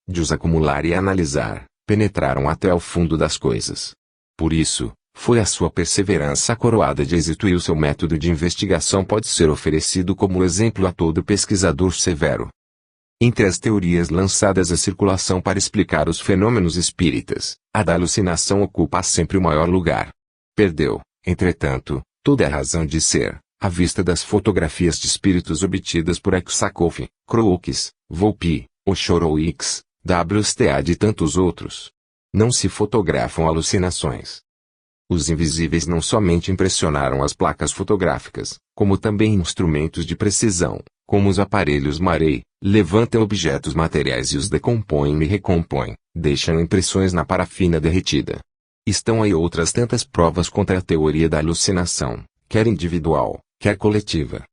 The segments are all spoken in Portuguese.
de os acumular e analisar, penetraram até ao fundo das coisas. Por isso, foi a sua perseverança coroada de êxito, e o seu método de investigação pode ser oferecido como exemplo a todo pesquisador severo. Entre as teorias lançadas à circulação para explicar os fenômenos espíritas, a da alucinação ocupa sempre o maior lugar. Perdeu, entretanto, toda a razão de ser, à vista das fotografias de espíritos obtidas por Aksakov, Crookes, Volpi, Oshorowicz, Stead e tantos outros. Não se fotografam alucinações. Os invisíveis não somente impressionaram as placas fotográficas, como também instrumentos de precisão, como os aparelhos Marey, levantam objetos materiais e os decompõem e recompõem, deixam impressões na parafina derretida. Estão aí outras tantas provas contra a teoria da alucinação, quer individual, quer coletiva.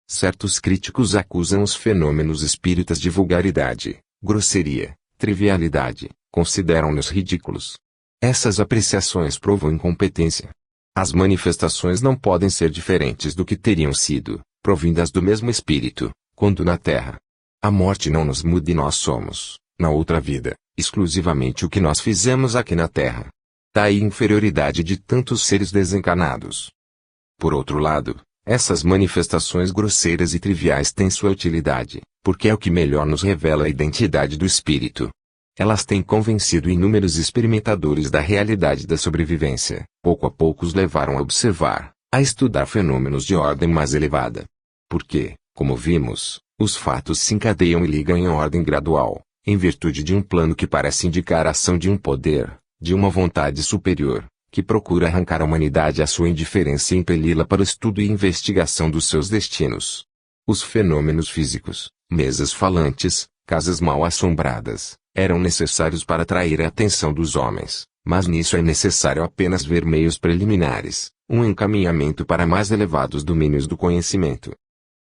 Certos críticos acusam os fenômenos espíritas de vulgaridade, grosseria, trivialidade, consideram-nos ridículos. Essas apreciações provam incompetência. As manifestações não podem ser diferentes do que teriam sido, provindas do mesmo espírito, quando na Terra. A morte não nos muda e nós somos, na outra vida, exclusivamente o que nós fizemos aqui na Terra. Daí a inferioridade de tantos seres desencarnados. Por outro lado, essas manifestações grosseiras e triviais têm sua utilidade, porque é o que melhor nos revela a identidade do espírito. Elas têm convencido inúmeros experimentadores da realidade da sobrevivência. Pouco a pouco os levaram a observar, a estudar fenômenos de ordem mais elevada. Porque, como vimos, os fatos se encadeiam e ligam em ordem gradual, em virtude de um plano que parece indicar a ação de um poder, de uma vontade superior, que procura arrancar a humanidade à sua indiferença e impeli-la para o estudo e investigação dos seus destinos. Os fenômenos físicos, mesas falantes, casas mal assombradas, eram necessários para atrair a atenção dos homens, mas nisso é necessário apenas ver meios preliminares, um encaminhamento para mais elevados domínios do conhecimento.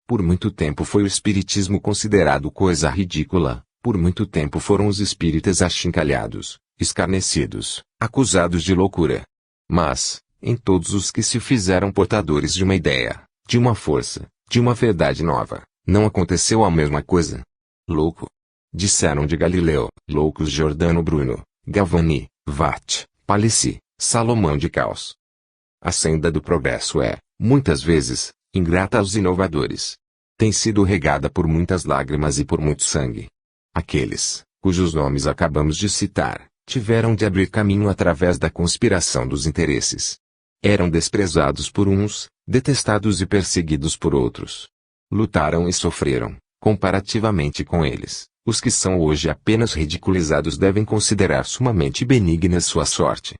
Por muito tempo foi o espiritismo considerado coisa ridícula, por muito tempo foram os espíritas achincalhados, escarnecidos, acusados de loucura. Mas, em todos os que se fizeram portadores de uma ideia, de uma força, de uma verdade nova, não aconteceu a mesma coisa. Louco. Disseram de Galileu, loucos Giordano Bruno, Galvani, Watt, Palissy, Salomão de Caus. A senda do progresso é, muitas vezes, ingrata aos inovadores. Tem sido regada por muitas lágrimas e por muito sangue. Aqueles, cujos nomes acabamos de citar, tiveram de abrir caminho através da conspiração dos interesses. Eram desprezados por uns, detestados e perseguidos por outros. Lutaram e sofreram, comparativamente com eles. Os que são hoje apenas ridiculizados devem considerar sumamente benigna sua sorte.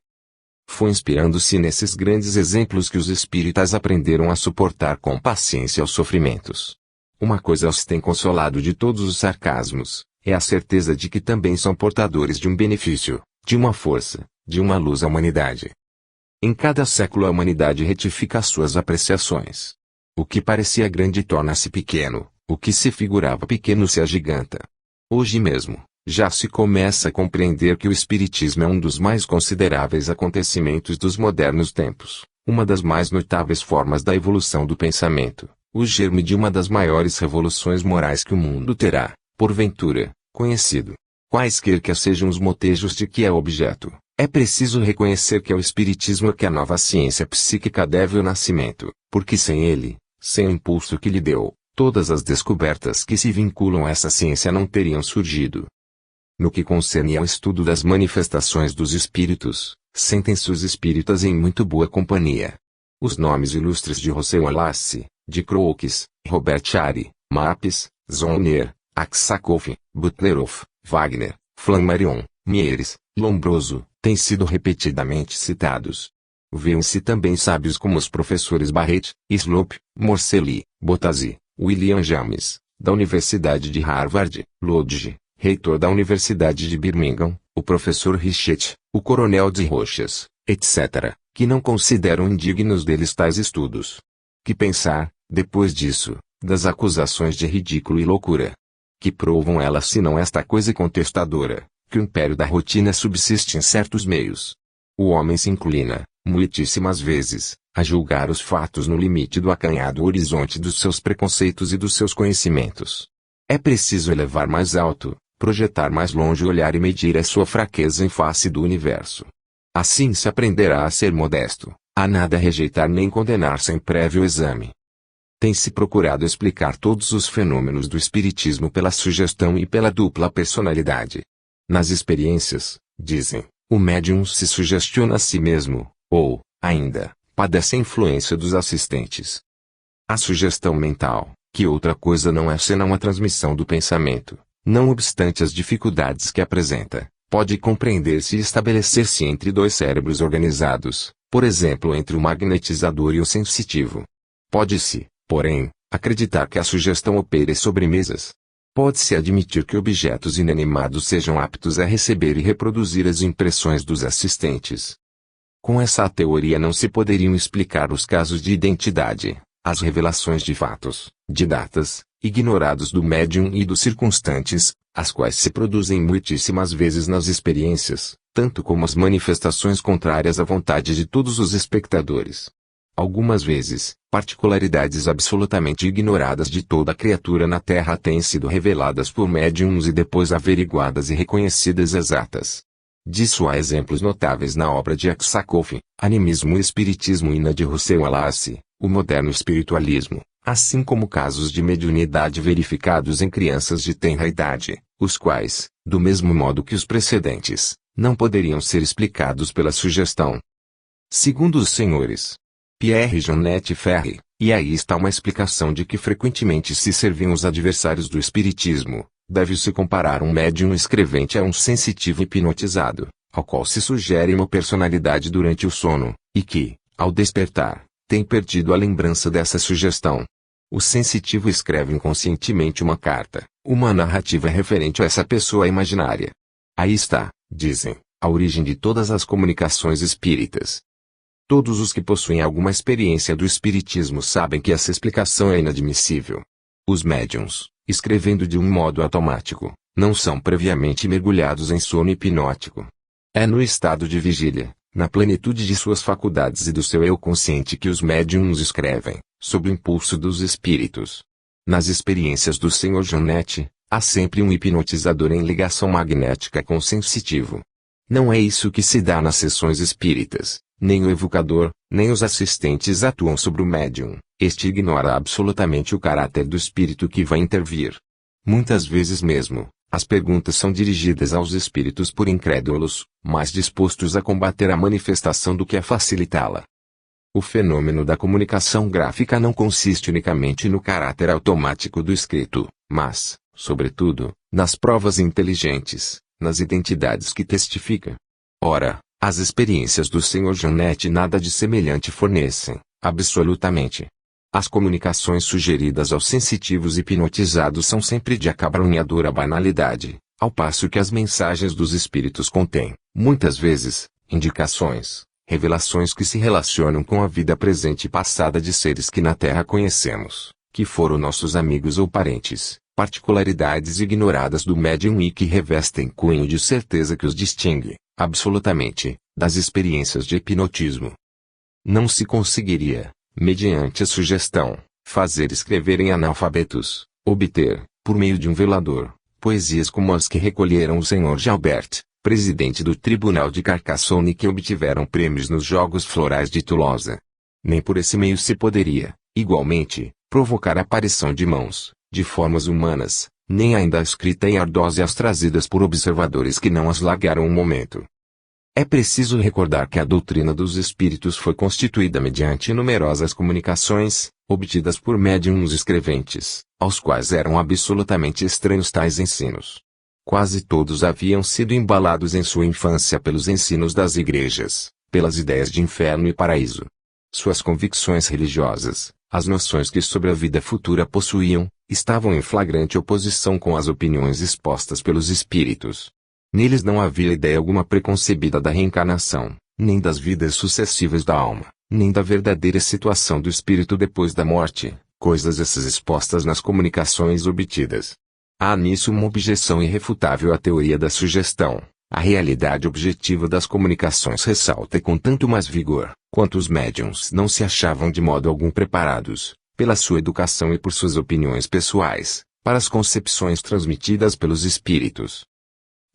Foi inspirando-se nesses grandes exemplos que os espíritas aprenderam a suportar com paciência os sofrimentos. Uma coisa os tem consolado de todos os sarcasmos, é a certeza de que também são portadores de um benefício, de uma força, de uma luz à humanidade. Em cada século a humanidade retifica as suas apreciações. O que parecia grande torna-se pequeno, o que se figurava pequeno se agiganta. Hoje mesmo, já se começa a compreender que o espiritismo é um dos mais consideráveis acontecimentos dos modernos tempos, uma das mais notáveis formas da evolução do pensamento, o germe de uma das maiores revoluções morais que o mundo terá, porventura, conhecido. Quaisquer que sejam os motejos de que é objeto, é preciso reconhecer que é o espiritismo que a nova ciência psíquica deve o nascimento, porque sem ele, sem o impulso que lhe deu, todas as descobertas que se vinculam a essa ciência não teriam surgido. No que concerne ao estudo das manifestações dos espíritos, sentem-se os espíritas em muito boa companhia. Os nomes ilustres de Rousseau Wallace, de Crookes, Robert Ary, Mapes, Zollner, Aksakov, Butlerov, Wagner, Flammarion, Mieres, Lombroso, têm sido repetidamente citados. Viam-se também sábios como os professores Barrett, Slope, Morcelli, Bottazzi, William James, da Universidade de Harvard, Lodge, reitor da Universidade de Birmingham, o professor Richet, o coronel de Rochas, etc., que não consideram indignos deles tais estudos. Que pensar, depois disso, das acusações de ridículo e loucura? Que provam elas senão esta coisa contestadora, que o império da rotina subsiste em certos meios? O homem se inclina, muitíssimas vezes, a julgar os fatos no limite do acanhado horizonte dos seus preconceitos e dos seus conhecimentos. É preciso elevar mais alto, projetar mais longe o olhar e medir a sua fraqueza em face do universo. Assim se aprenderá a ser modesto, a nada rejeitar nem condenar sem prévio exame. Tem-se procurado explicar todos os fenômenos do espiritismo pela sugestão e pela dupla personalidade. Nas experiências, dizem, o médium se sugestiona a si mesmo, ou, ainda, padece a influência dos assistentes. A sugestão mental, que outra coisa não é senão a transmissão do pensamento, não obstante as dificuldades que apresenta, pode compreender-se e estabelecer-se entre dois cérebros organizados, por exemplo entre o magnetizador e o sensitivo. Pode-se, porém, acreditar que a sugestão opere sobre mesas. Pode-se admitir que objetos inanimados sejam aptos a receber e reproduzir as impressões dos assistentes. Com essa teoria não se poderiam explicar os casos de identidade, as revelações de fatos, de datas, ignorados do médium e dos circunstantes, as quais se produzem muitíssimas vezes nas experiências, tanto como as manifestações contrárias à vontade de todos os espectadores. Algumas vezes, particularidades absolutamente ignoradas de toda criatura na Terra têm sido reveladas por médiums e depois averiguadas e reconhecidas exatas. Disso há exemplos notáveis na obra de Aksakov, Animismo e Espiritismo e na de Russell Wallace, O Moderno Espiritualismo, assim como casos de mediunidade verificados em crianças de tenra idade, os quais, do mesmo modo que os precedentes, não poderiam ser explicados pela sugestão. Segundo os senhores Pierre Jeannette Ferry, e aí está uma explicação de que frequentemente se serviam os adversários do espiritismo, deve-se comparar um médium escrevente a um sensitivo hipnotizado, ao qual se sugere uma personalidade durante o sono, e que, ao despertar, tem perdido a lembrança dessa sugestão. O sensitivo escreve inconscientemente uma carta, uma narrativa referente a essa pessoa imaginária. Aí está, dizem, a origem de todas as comunicações espíritas. Todos os que possuem alguma experiência do espiritismo sabem que essa explicação é inadmissível. Os médiuns, escrevendo de um modo automático, não são previamente mergulhados em sono hipnótico. É no estado de vigília, na plenitude de suas faculdades e do seu eu consciente que os médiuns escrevem, sob o impulso dos espíritos. Nas experiências do Sr. Jeannette, há sempre um hipnotizador em ligação magnética com o sensitivo. Não é isso que se dá nas sessões espíritas. Nem o evocador, nem os assistentes atuam sobre o médium, este ignora absolutamente o caráter do espírito que vai intervir. Muitas vezes mesmo, as perguntas são dirigidas aos espíritos por incrédulos, mais dispostos a combater a manifestação do que a facilitá-la. O fenômeno da comunicação gráfica não consiste unicamente no caráter automático do escrito, mas, sobretudo, nas provas inteligentes, nas identidades que testifica. Ora, as experiências do Sr. Jeannette nada de semelhante fornecem, absolutamente. As comunicações sugeridas aos sensitivos hipnotizados são sempre de acabrunhadora banalidade, ao passo que as mensagens dos espíritos contêm, muitas vezes, indicações, revelações que se relacionam com a vida presente e passada de seres que na Terra conhecemos, que foram nossos amigos ou parentes, particularidades ignoradas do médium e que revestem cunho de certeza que os distingue, absolutamente, das experiências de hipnotismo. Não se conseguiria, mediante a sugestão, fazer escrever em analfabetos, obter, por meio de um velador, poesias como as que recolheram o Sr. Jalbert, presidente do Tribunal de Carcassonne e que obtiveram prêmios nos Jogos Florais de Toulouse. Nem por esse meio se poderia, igualmente, provocar a aparição de mãos, de formas humanas, nem ainda a escrita em ardósias trazidas por observadores que não as largaram um momento. É preciso recordar que a doutrina dos espíritos foi constituída mediante numerosas comunicações, obtidas por médiuns escreventes, aos quais eram absolutamente estranhos tais ensinos. Quase todos haviam sido embalados em sua infância pelos ensinos das igrejas, pelas ideias de inferno e paraíso. Suas convicções religiosas, as noções que sobre a vida futura possuíam, estavam em flagrante oposição com as opiniões expostas pelos espíritos. Neles não havia ideia alguma preconcebida da reencarnação, nem das vidas sucessivas da alma, nem da verdadeira situação do espírito depois da morte, coisas essas expostas nas comunicações obtidas. Há nisso uma objeção irrefutável à teoria da sugestão. A realidade objetiva das comunicações ressalta com tanto mais vigor, quanto os médiuns não se achavam de modo algum preparados, pela sua educação e por suas opiniões pessoais, para as concepções transmitidas pelos espíritos.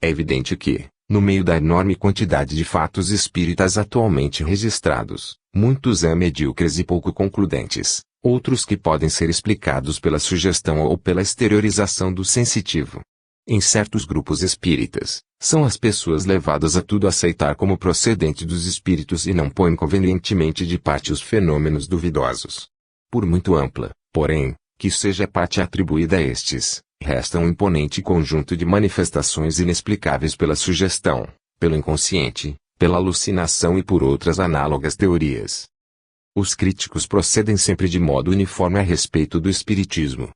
É evidente que, no meio da enorme quantidade de fatos espíritas atualmente registrados, muitos são medíocres e pouco concludentes, outros que podem ser explicados pela sugestão ou pela exteriorização do sensitivo. Em certos grupos espíritas, são as pessoas levadas a tudo aceitar como procedente dos espíritos e não põem convenientemente de parte os fenômenos duvidosos. Por muito ampla, porém, que seja a parte atribuída a estes, resta um imponente conjunto de manifestações inexplicáveis pela sugestão, pelo inconsciente, pela alucinação e por outras análogas teorias. Os críticos procedem sempre de modo uniforme a respeito do espiritismo.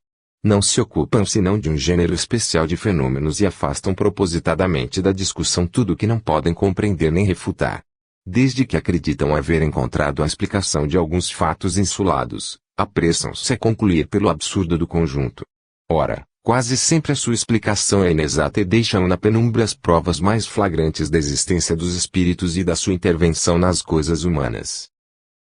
Não se ocupam senão de um gênero especial de fenômenos e afastam propositadamente da discussão tudo o que não podem compreender nem refutar. Desde que acreditam haver encontrado a explicação de alguns fatos insulados, apressam-se a concluir pelo absurdo do conjunto. Ora, quase sempre a sua explicação é inexata e deixam na penumbra as provas mais flagrantes da existência dos espíritos e da sua intervenção nas coisas humanas.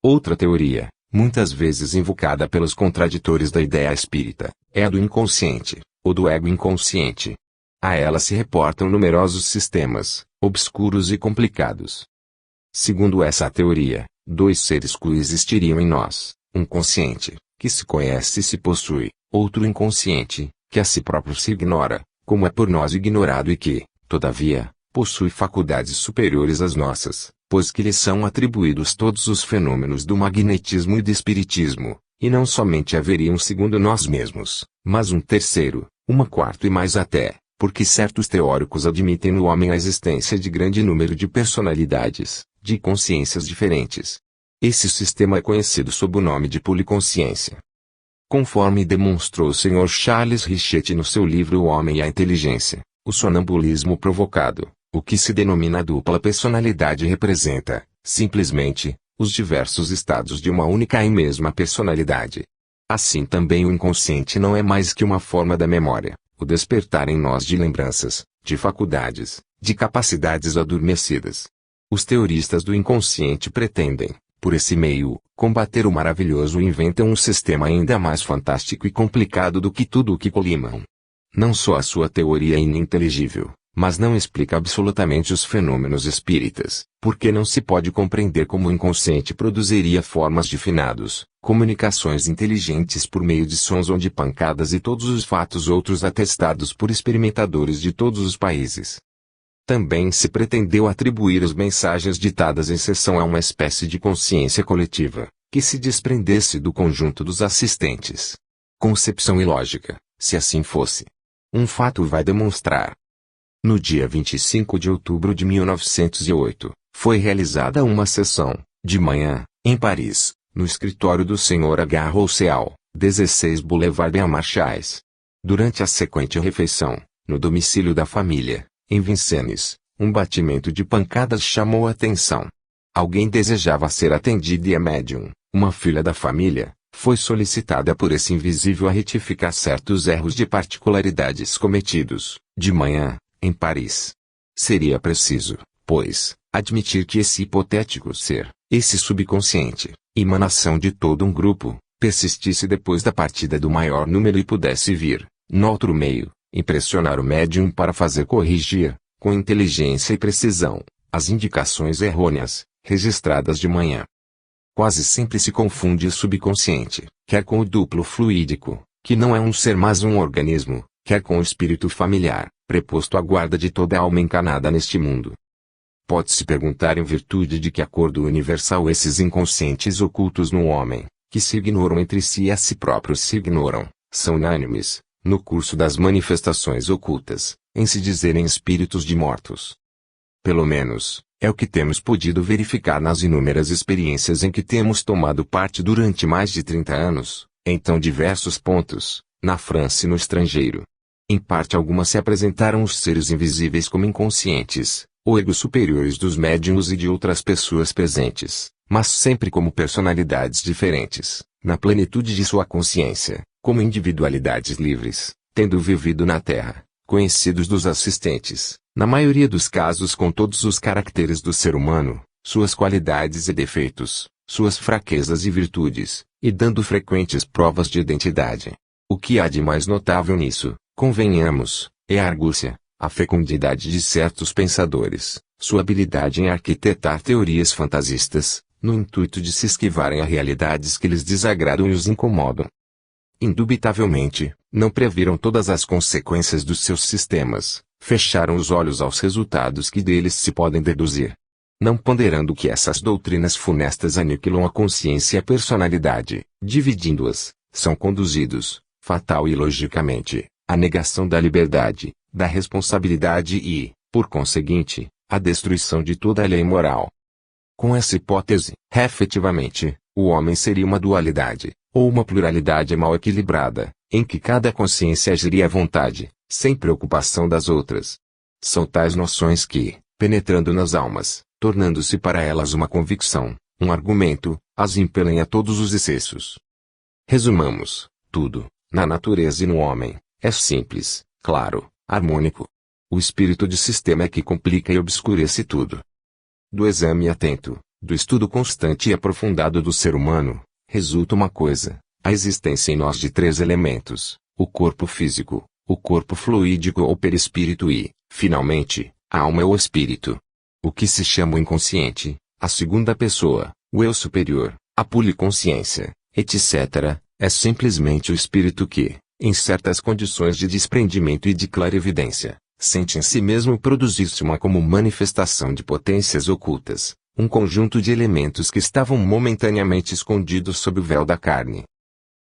Outra teoria, muitas vezes invocada pelos contraditores da ideia espírita, é a do inconsciente, ou do ego inconsciente. A ela se reportam numerosos sistemas, obscuros e complicados. Segundo essa teoria, dois seres coexistiriam em nós, um consciente, que se conhece e se possui, outro inconsciente, que a si próprio se ignora, como é por nós ignorado e que, todavia, possui faculdades superiores às nossas, pois que lhe são atribuídos todos os fenômenos do magnetismo e do espiritismo, e não somente haveria um segundo nós mesmos, mas um terceiro, uma quarto e mais até, porque certos teóricos admitem no homem a existência de grande número de personalidades, de consciências diferentes. Esse sistema é conhecido sob o nome de policonsciência. Conforme demonstrou o Sr. Charles Richet no seu livro O Homem e a Inteligência, o sonambulismo provocado, o que se denomina dupla personalidade representa, simplesmente, os diversos estados de uma única e mesma personalidade. Assim também o inconsciente não é mais que uma forma da memória, o despertar em nós de lembranças, de faculdades, de capacidades adormecidas. Os teoristas do inconsciente pretendem, por esse meio, combater o maravilhoso e inventam um sistema ainda mais fantástico e complicado do que tudo o que colimam. Não só a sua teoria é ininteligível, mas não explica absolutamente os fenômenos espíritas, porque não se pode compreender como o inconsciente produziria formas de finados, comunicações inteligentes por meio de sons ou de pancadas e todos os fatos outros atestados por experimentadores de todos os países. Também se pretendeu atribuir as mensagens ditadas em sessão a uma espécie de consciência coletiva, que se desprendesse do conjunto dos assistentes. Concepção ilógica, se assim fosse. Um fato vai demonstrar. No dia 25 de outubro de 1908, foi realizada uma sessão, de manhã, em Paris, no escritório do Sr. H. Rousseau, 16 Boulevard des Marchais. Durante a sequente refeição, no domicílio da família, em Vincennes, um batimento de pancadas chamou a atenção. Alguém desejava ser atendido e a médium, uma filha da família, foi solicitada por esse invisível a retificar certos erros de particularidades cometidos, de manhã, em Paris. Seria preciso, pois, admitir que esse hipotético ser, esse subconsciente, emanação de todo um grupo, persistisse depois da partida do maior número e pudesse vir, no outro meio, impressionar o médium para fazer corrigir, com inteligência e precisão, as indicações errôneas, registradas de manhã. Quase sempre se confunde o subconsciente, quer com o duplo fluídico, que não é um ser mas um organismo, quer com o espírito familiar, preposto à guarda de toda a alma encarnada neste mundo. Pode-se perguntar em virtude de que acordo universal esses inconscientes ocultos no homem, que se ignoram entre si e a si próprios se ignoram, são unânimes, no curso das manifestações ocultas, em se dizerem espíritos de mortos. Pelo menos, é o que temos podido verificar nas inúmeras experiências em que temos tomado parte durante mais de 30 anos, em tão diversos pontos, na França e no estrangeiro. Em parte alguma se apresentaram os seres invisíveis como inconscientes, ou egos superiores dos médiuns e de outras pessoas presentes, mas sempre como personalidades diferentes, na plenitude de sua consciência, como individualidades livres, tendo vivido na Terra, conhecidos dos assistentes, na maioria dos casos com todos os caracteres do ser humano, suas qualidades e defeitos, suas fraquezas e virtudes, e dando frequentes provas de identidade. O que há de mais notável nisso, convenhamos, é a argúcia, a fecundidade de certos pensadores, sua habilidade em arquitetar teorias fantasistas, no intuito de se esquivarem a realidades que lhes desagradam e os incomodam. Indubitavelmente, não previram todas as consequências dos seus sistemas, fecharam os olhos aos resultados que deles se podem deduzir. Não ponderando que essas doutrinas funestas aniquilam a consciência e a personalidade, dividindo-as, são conduzidos, fatal e logicamente, à negação da liberdade, da responsabilidade e, por conseguinte, à destruição de toda a lei moral. Com essa hipótese, efetivamente, o homem seria uma dualidade, ou uma pluralidade mal equilibrada, em que cada consciência agiria à vontade, sem preocupação das outras. São tais noções que, penetrando nas almas, tornando-se para elas uma convicção, um argumento, as impelem a todos os excessos. Resumamos, tudo, na natureza e no homem, é simples, claro, harmônico. O espírito de sistema é que complica e obscurece tudo. Do exame atento, do estudo constante e aprofundado do ser humano, resulta uma coisa, a existência em nós de três elementos, o corpo físico, o corpo fluídico ou perispírito e, finalmente, a alma ou espírito. O que se chama o inconsciente, a segunda pessoa, o eu superior, a policonsciência, etc., é simplesmente o espírito que, em certas condições de desprendimento e de clarividência, sente em si mesmo produzir-se uma como manifestação de potências ocultas, um conjunto de elementos que estavam momentaneamente escondidos sob o véu da carne.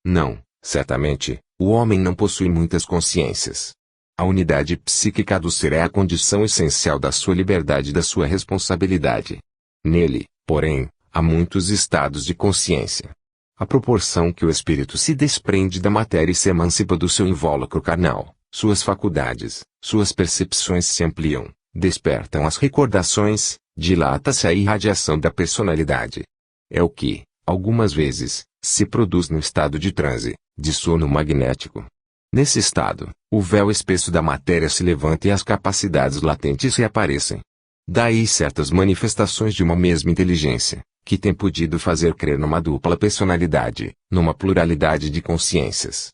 Não, certamente, o homem não possui muitas consciências. A unidade psíquica do ser é a condição essencial da sua liberdade e da sua responsabilidade. Nele, porém, há muitos estados de consciência. À proporção que o espírito se desprende da matéria e se emancipa do seu invólucro carnal, suas faculdades, suas percepções se ampliam, despertam as recordações, dilata-se a irradiação da personalidade. É o que, algumas vezes, se produz no estado de transe, de sono magnético. Nesse estado, o véu espesso da matéria se levanta e as capacidades latentes reaparecem. Daí certas manifestações de uma mesma inteligência, que tem podido fazer crer numa dupla personalidade, numa pluralidade de consciências.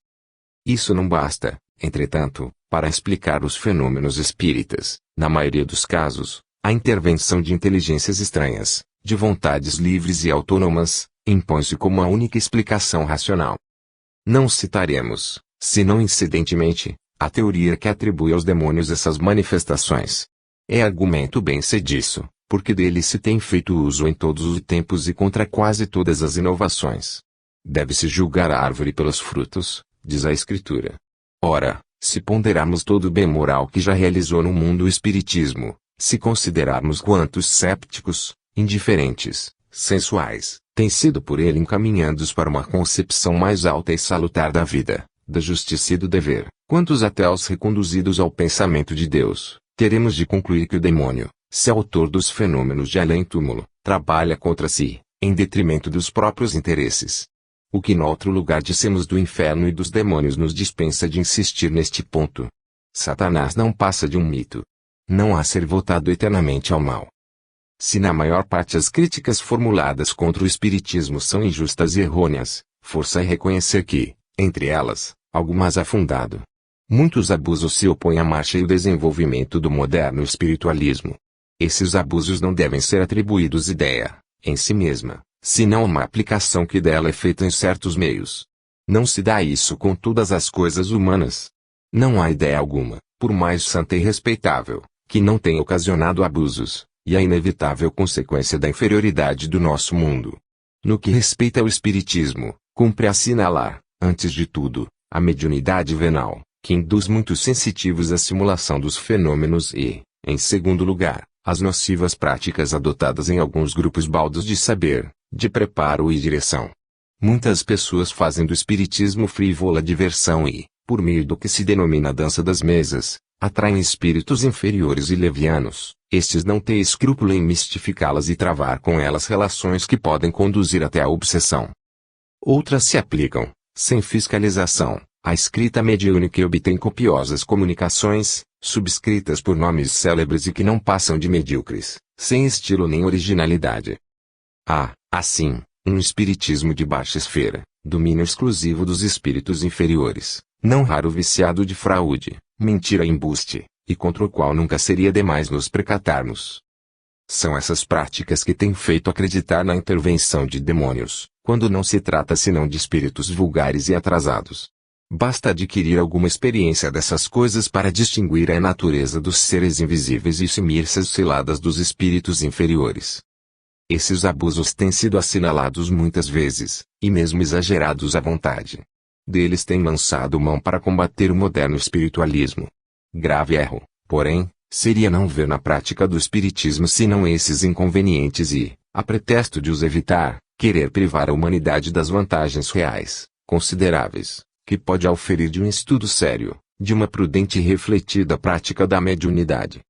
Isso não basta, entretanto, para explicar os fenômenos espíritas, na maioria dos casos, a intervenção de inteligências estranhas, de vontades livres e autônomas, impõe-se como a única explicação racional. Não citaremos, senão incidentemente, a teoria que atribui aos demônios essas manifestações. É argumento bem cediço, porque dele se tem feito uso em todos os tempos e contra quase todas as inovações. Deve-se julgar a árvore pelos frutos, diz a Escritura. Ora, se ponderarmos todo o bem moral que já realizou no mundo o Espiritismo, se considerarmos quantos sépticos, indiferentes, sensuais, têm sido por ele encaminhados para uma concepção mais alta e salutar da vida, da justiça e do dever, quantos ateus reconduzidos ao pensamento de Deus, teremos de concluir que o demônio, se autor dos fenômenos de além-túmulo, trabalha contra si, em detrimento dos próprios interesses. O que noutro lugar dissemos do inferno e dos demônios nos dispensa de insistir neste ponto. Satanás não passa de um mito. Não há ser votado eternamente ao mal. Se na maior parte as críticas formuladas contra o espiritismo são injustas e errôneas, força é reconhecer que, entre elas, algumas há fundado. Muitos abusos se opõem à marcha e ao desenvolvimento do moderno espiritualismo. Esses abusos não devem ser atribuídos ideia, em si mesma, senão uma aplicação que dela é feita em certos meios. Não se dá isso com todas as coisas humanas. Não há ideia alguma, por mais santa e respeitável, que não tenha ocasionado abusos, e a inevitável consequência da inferioridade do nosso mundo. No que respeita ao espiritismo, cumpre assinalar, antes de tudo, a mediunidade venal, que induz muitos sensitivos à simulação dos fenômenos e, em segundo lugar, as nocivas práticas adotadas em alguns grupos baldos de saber, de preparo e direção. Muitas pessoas fazem do espiritismo frívola diversão e, por meio do que se denomina dança das mesas, atraem espíritos inferiores e levianos. Estes não têm escrúpulo em mistificá-las e travar com elas relações que podem conduzir até à obsessão. Outras se aplicam, sem fiscalização, à escrita mediúnica e obtêm copiosas comunicações, subscritas por nomes célebres e que não passam de medíocres, sem estilo nem originalidade. Há, assim, um espiritismo de baixa esfera, domínio exclusivo dos espíritos inferiores, não raro viciado de fraude, mentira e embuste, e contra o qual nunca seria demais nos precatarmos. São essas práticas que têm feito acreditar na intervenção de demônios, quando não se trata senão de espíritos vulgares e atrasados. Basta adquirir alguma experiência dessas coisas para distinguir a natureza dos seres invisíveis e cimir-se às ciladas dos espíritos inferiores. Esses abusos têm sido assinalados muitas vezes, e mesmo exagerados à vontade. Deles têm lançado mão para combater o moderno espiritualismo. Grave erro, porém, seria não ver na prática do espiritismo senão esses inconvenientes e, a pretexto de os evitar, querer privar a humanidade das vantagens reais, consideráveis, que pode auferir de um estudo sério, de uma prudente e refletida prática da mediunidade.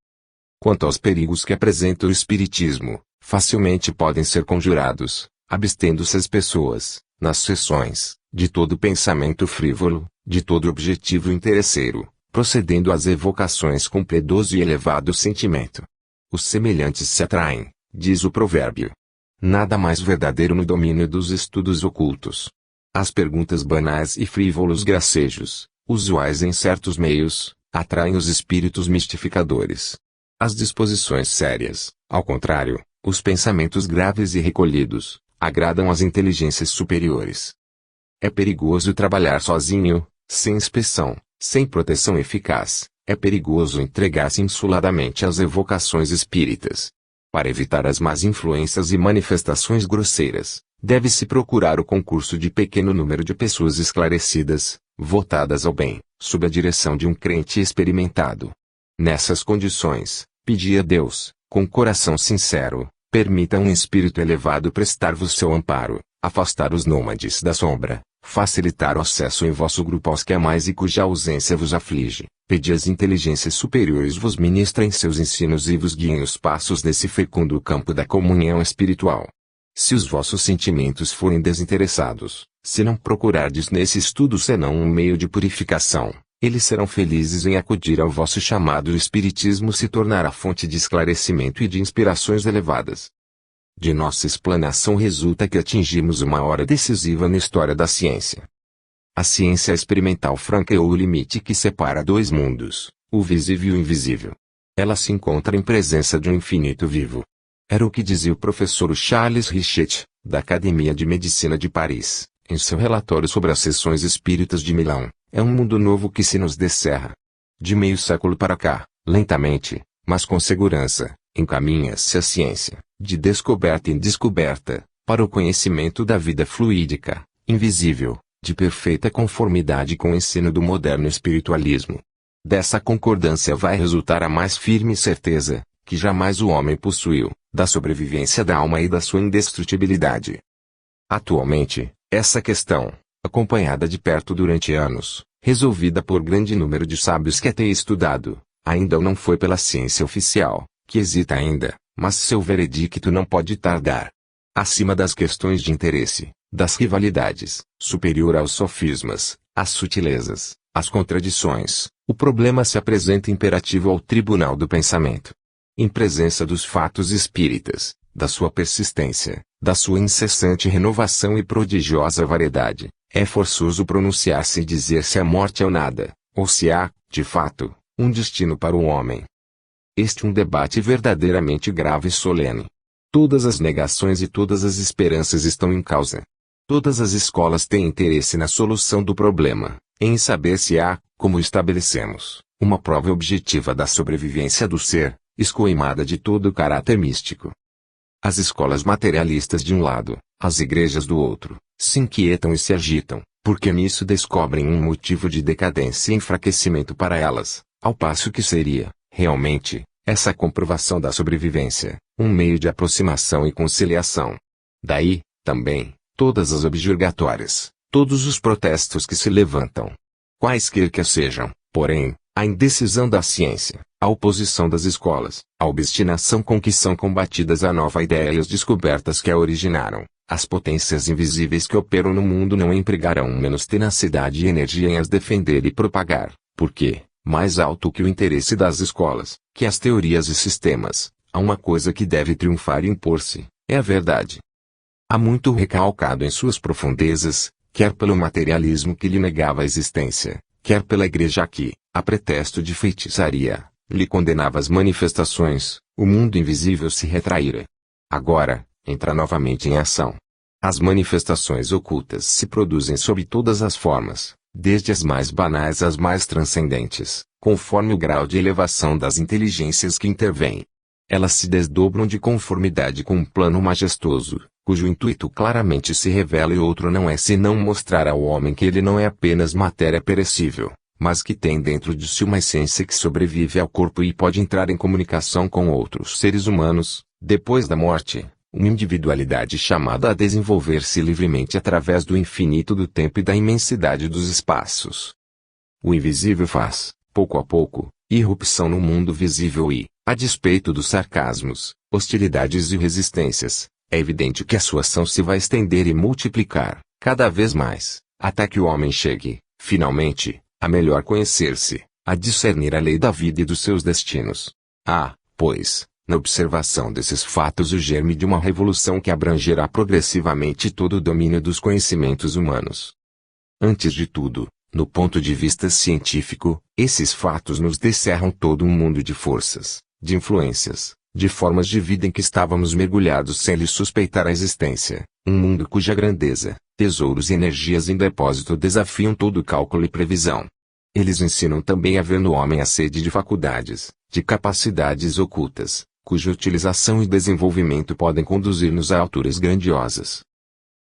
Quanto aos perigos que apresenta o espiritismo, facilmente podem ser conjurados, abstendo-se as pessoas, nas sessões, de todo pensamento frívolo, de todo objetivo interesseiro, procedendo às evocações com piedoso e elevado sentimento. Os semelhantes se atraem, diz o provérbio. Nada mais verdadeiro no domínio dos estudos ocultos. As perguntas banais e frívolos gracejos, usuais em certos meios, atraem os espíritos mistificadores. As disposições sérias, ao contrário, os pensamentos graves e recolhidos, agradam às inteligências superiores. É perigoso trabalhar sozinho, sem inspeção, sem proteção eficaz. É perigoso entregar-se insuladamente às evocações espíritas. Para evitar as más influências e manifestações grosseiras, deve-se procurar o concurso de pequeno número de pessoas esclarecidas, votadas ao bem, sob a direção de um crente experimentado. Nessas condições, pedi a Deus, com coração sincero, permita um espírito elevado prestar-vos seu amparo, afastar os nômades da sombra, facilitar o acesso em vosso grupo aos que amais e cuja ausência vos aflige. Pedi às inteligências superiores vos ministrem seus ensinos e vos guiem os passos nesse fecundo campo da comunhão espiritual. Se os vossos sentimentos forem desinteressados, se não procurardes nesse estudo senão um meio de purificação, eles serão felizes em acudir ao vosso chamado. O Espiritismo se tornará fonte de esclarecimento e de inspirações elevadas. De nossa explanação resulta que atingimos uma hora decisiva na história da ciência. A ciência experimental franqueou o limite que separa dois mundos, o visível e o invisível. Ela se encontra em presença de um infinito vivo. Era o que dizia o professor Charles Richet, da Academia de Medicina de Paris, em seu relatório sobre as sessões espíritas de Milão. É um mundo novo que se nos descerra. De meio século para cá, lentamente, mas com segurança, encaminha-se a ciência, de descoberta em descoberta, para o conhecimento da vida fluídica, invisível, de perfeita conformidade com o ensino do moderno espiritualismo. Dessa concordância vai resultar a mais firme certeza, que jamais o homem possuiu, da sobrevivência da alma e da sua indestrutibilidade. Atualmente, essa questão, acompanhada de perto durante anos, resolvida por grande número de sábios que a têm estudado, ainda não foi pela ciência oficial, que hesita ainda, mas seu veredicto não pode tardar. Acima das questões de interesse, das rivalidades, superior aos sofismas, às sutilezas, às contradições, o problema se apresenta imperativo ao tribunal do pensamento. Em presença dos fatos espíritas, da sua persistência, da sua incessante renovação e prodigiosa variedade, é forçoso pronunciar-se e dizer se a morte é ou nada, ou se há, de fato, um destino para o homem. Este é um debate verdadeiramente grave e solene. Todas as negações e todas as esperanças estão em causa. Todas as escolas têm interesse na solução do problema, em saber se há, como estabelecemos, uma prova objetiva da sobrevivência do ser, escoimada de todo o caráter místico. As escolas materialistas de um lado, as igrejas do outro, se inquietam e se agitam, porque nisso descobrem um motivo de decadência e enfraquecimento para elas, ao passo que seria, realmente, essa comprovação da sobrevivência, um meio de aproximação e conciliação. Daí, também, todas as objurgatórias, todos os protestos que se levantam. Quaisquer que sejam, porém, a indecisão da ciência, a oposição das escolas, a obstinação com que são combatidas a nova ideia e as descobertas que a originaram, as potências invisíveis que operam no mundo não empregarão menos tenacidade e energia em as defender e propagar, porque, mais alto que o interesse das escolas, que as teorias e sistemas, há uma coisa que deve triunfar e impor-se, é a verdade. Há muito recalcado em suas profundezas, quer pelo materialismo que lhe negava a existência, quer pela igreja que, a pretexto de feitiçaria, lhe condenava as manifestações, o mundo invisível se retraíra. Agora, entra novamente em ação. As manifestações ocultas se produzem sob todas as formas, desde as mais banais às mais transcendentes, conforme o grau de elevação das inteligências que intervêm. Elas se desdobram de conformidade com um plano majestoso, cujo intuito claramente se revela e outro não é senão mostrar ao homem que ele não é apenas matéria perecível, mas que tem dentro de si uma essência que sobrevive ao corpo e pode entrar em comunicação com outros seres humanos, depois da morte, uma individualidade chamada a desenvolver-se livremente através do infinito do tempo e da imensidade dos espaços. O invisível faz, pouco a pouco, irrupção no mundo visível e, a despeito dos sarcasmos, hostilidades e resistências, é evidente que a sua ação se vai estender e multiplicar, cada vez mais, até que o homem chegue, finalmente, a melhor conhecer-se, a discernir a lei da vida e dos seus destinos. Pois, na observação desses fatos o germe de uma revolução que abrangerá progressivamente todo o domínio dos conhecimentos humanos. Antes de tudo, no ponto de vista científico, esses fatos nos descerram todo um mundo de forças, de influências, de formas de vida em que estávamos mergulhados sem lhe suspeitar a existência, um mundo cuja grandeza, tesouros e energias em depósito desafiam todo cálculo e previsão. Eles ensinam também a ver no homem a sede de faculdades, de capacidades ocultas, cuja utilização e desenvolvimento podem conduzir-nos a alturas grandiosas.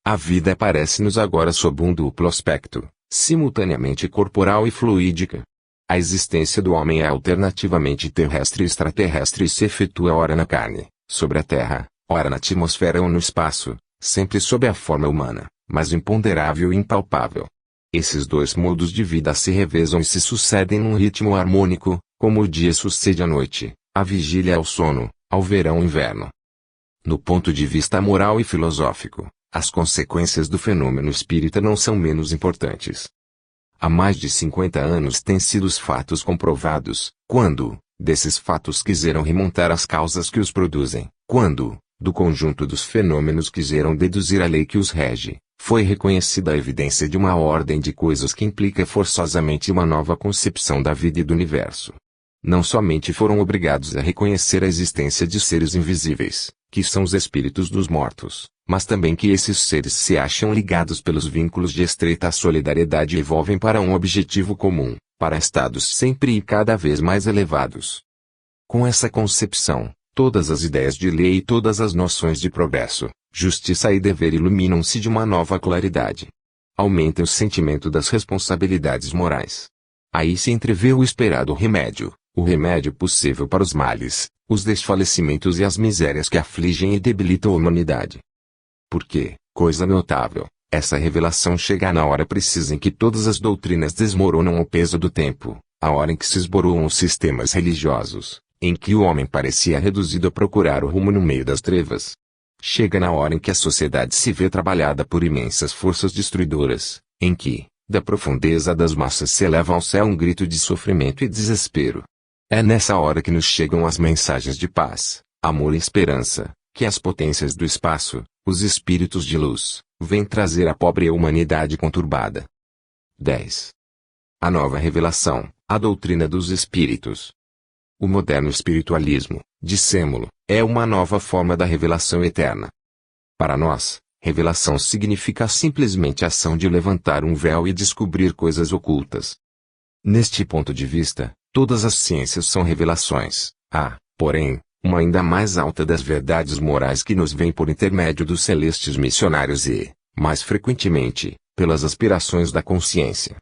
A vida aparece-nos agora sob um duplo aspecto, simultaneamente corporal e fluídica. A existência do homem é alternativamente terrestre e extraterrestre e se efetua ora na carne, sobre a terra, ora na atmosfera ou no espaço, sempre sob a forma humana, mas imponderável e impalpável. Esses dois modos de vida se revezam e se sucedem num ritmo harmônico, como o dia sucede à noite, a vigília ao sono, ao verão e inverno. No ponto de vista moral e filosófico, as consequências do fenômeno espírita não são menos importantes. Há mais de 50 anos têm sido os fatos comprovados, quando, desses fatos quiseram remontar as causas que os produzem, quando, do conjunto dos fenômenos quiseram deduzir a lei que os rege, foi reconhecida a evidência de uma ordem de coisas que implica forçosamente uma nova concepção da vida e do universo. Não somente foram obrigados a reconhecer a existência de seres invisíveis, que são os espíritos dos mortos, mas também que esses seres se acham ligados pelos vínculos de estreita solidariedade e evolvem para um objetivo comum, para estados sempre e cada vez mais elevados. Com essa concepção, todas as ideias de lei e todas as noções de progresso, justiça e dever iluminam-se de uma nova claridade. Aumenta o sentimento das responsabilidades morais. Aí se entrevê o esperado remédio, o remédio possível para os males, os desfalecimentos e as misérias que afligem e debilitam a humanidade. Porque, coisa notável, essa revelação chega na hora precisa em que todas as doutrinas desmoronam ao peso do tempo, a hora em que se esboroam os sistemas religiosos, em que o homem parecia reduzido a procurar o rumo no meio das trevas. Chega na hora em que a sociedade se vê trabalhada por imensas forças destruidoras, em que, da profundeza das massas se eleva ao céu um grito de sofrimento e desespero. É nessa hora que nos chegam as mensagens de paz, amor e esperança, que as potências do espaço, os espíritos de luz, vêm trazer à pobre humanidade conturbada. 10. A nova revelação, a doutrina dos espíritos. O moderno espiritualismo, dissemo-lo, é uma nova forma da revelação eterna. Para nós, revelação significa simplesmente a ação de levantar um véu e descobrir coisas ocultas. Neste ponto de vista, todas as ciências são revelações. Porém, uma ainda mais alta das verdades morais que nos vem por intermédio dos celestes missionários e, mais frequentemente, pelas aspirações da consciência.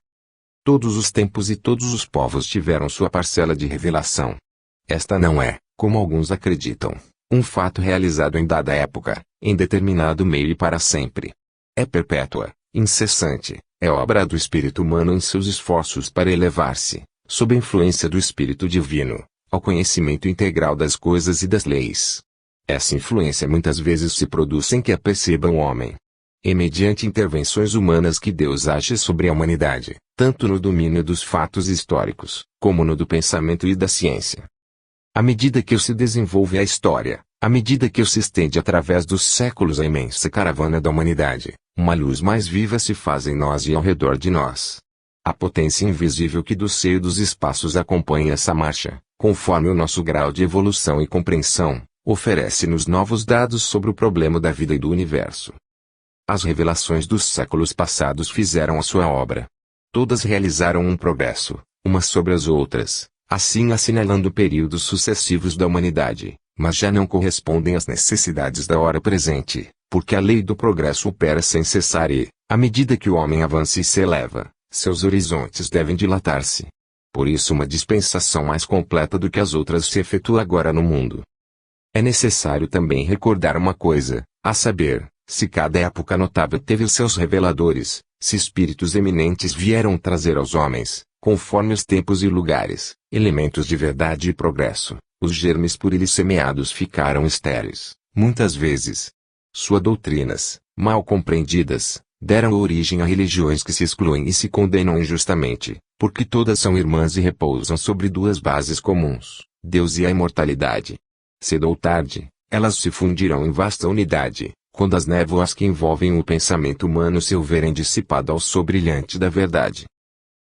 Todos os tempos e todos os povos tiveram sua parcela de revelação. Esta não é, como alguns acreditam, um fato realizado em dada época, em determinado meio e para sempre. É perpétua, incessante, é obra do espírito humano em seus esforços para elevar-se, sob a influência do Espírito Divino, ao conhecimento integral das coisas e das leis. Essa influência muitas vezes se produz sem que a perceba o homem. É mediante intervenções humanas que Deus age sobre a humanidade, tanto no domínio dos fatos históricos, como no do pensamento e da ciência. À medida que se desenvolve a história, à medida que se estende através dos séculos a imensa caravana da humanidade, uma luz mais viva se faz em nós e ao redor de nós. A potência invisível que do seio dos espaços acompanha essa marcha, conforme o nosso grau de evolução e compreensão, oferece-nos novos dados sobre o problema da vida e do universo. As revelações dos séculos passados fizeram a sua obra. Todas realizaram um progresso, umas sobre as outras, assim assinalando períodos sucessivos da humanidade, mas já não correspondem às necessidades da hora presente, porque a lei do progresso opera sem cessar e, à medida que o homem avança e se eleva, seus horizontes devem dilatar-se. Por isso uma dispensação mais completa do que as outras se efetua agora no mundo. É necessário também recordar uma coisa, a saber, se cada época notável teve os seus reveladores, se espíritos eminentes vieram trazer aos homens, conforme os tempos e lugares, elementos de verdade e progresso, os germes por eles semeados ficaram estéreis, muitas vezes. Suas doutrinas, mal compreendidas, deram origem a religiões que se excluem e se condenam injustamente, porque todas são irmãs e repousam sobre duas bases comuns, Deus e a imortalidade. Cedo ou tarde, elas se fundirão em vasta unidade, quando as névoas que envolvem o pensamento humano se houverem dissipado ao sol brilhante da verdade.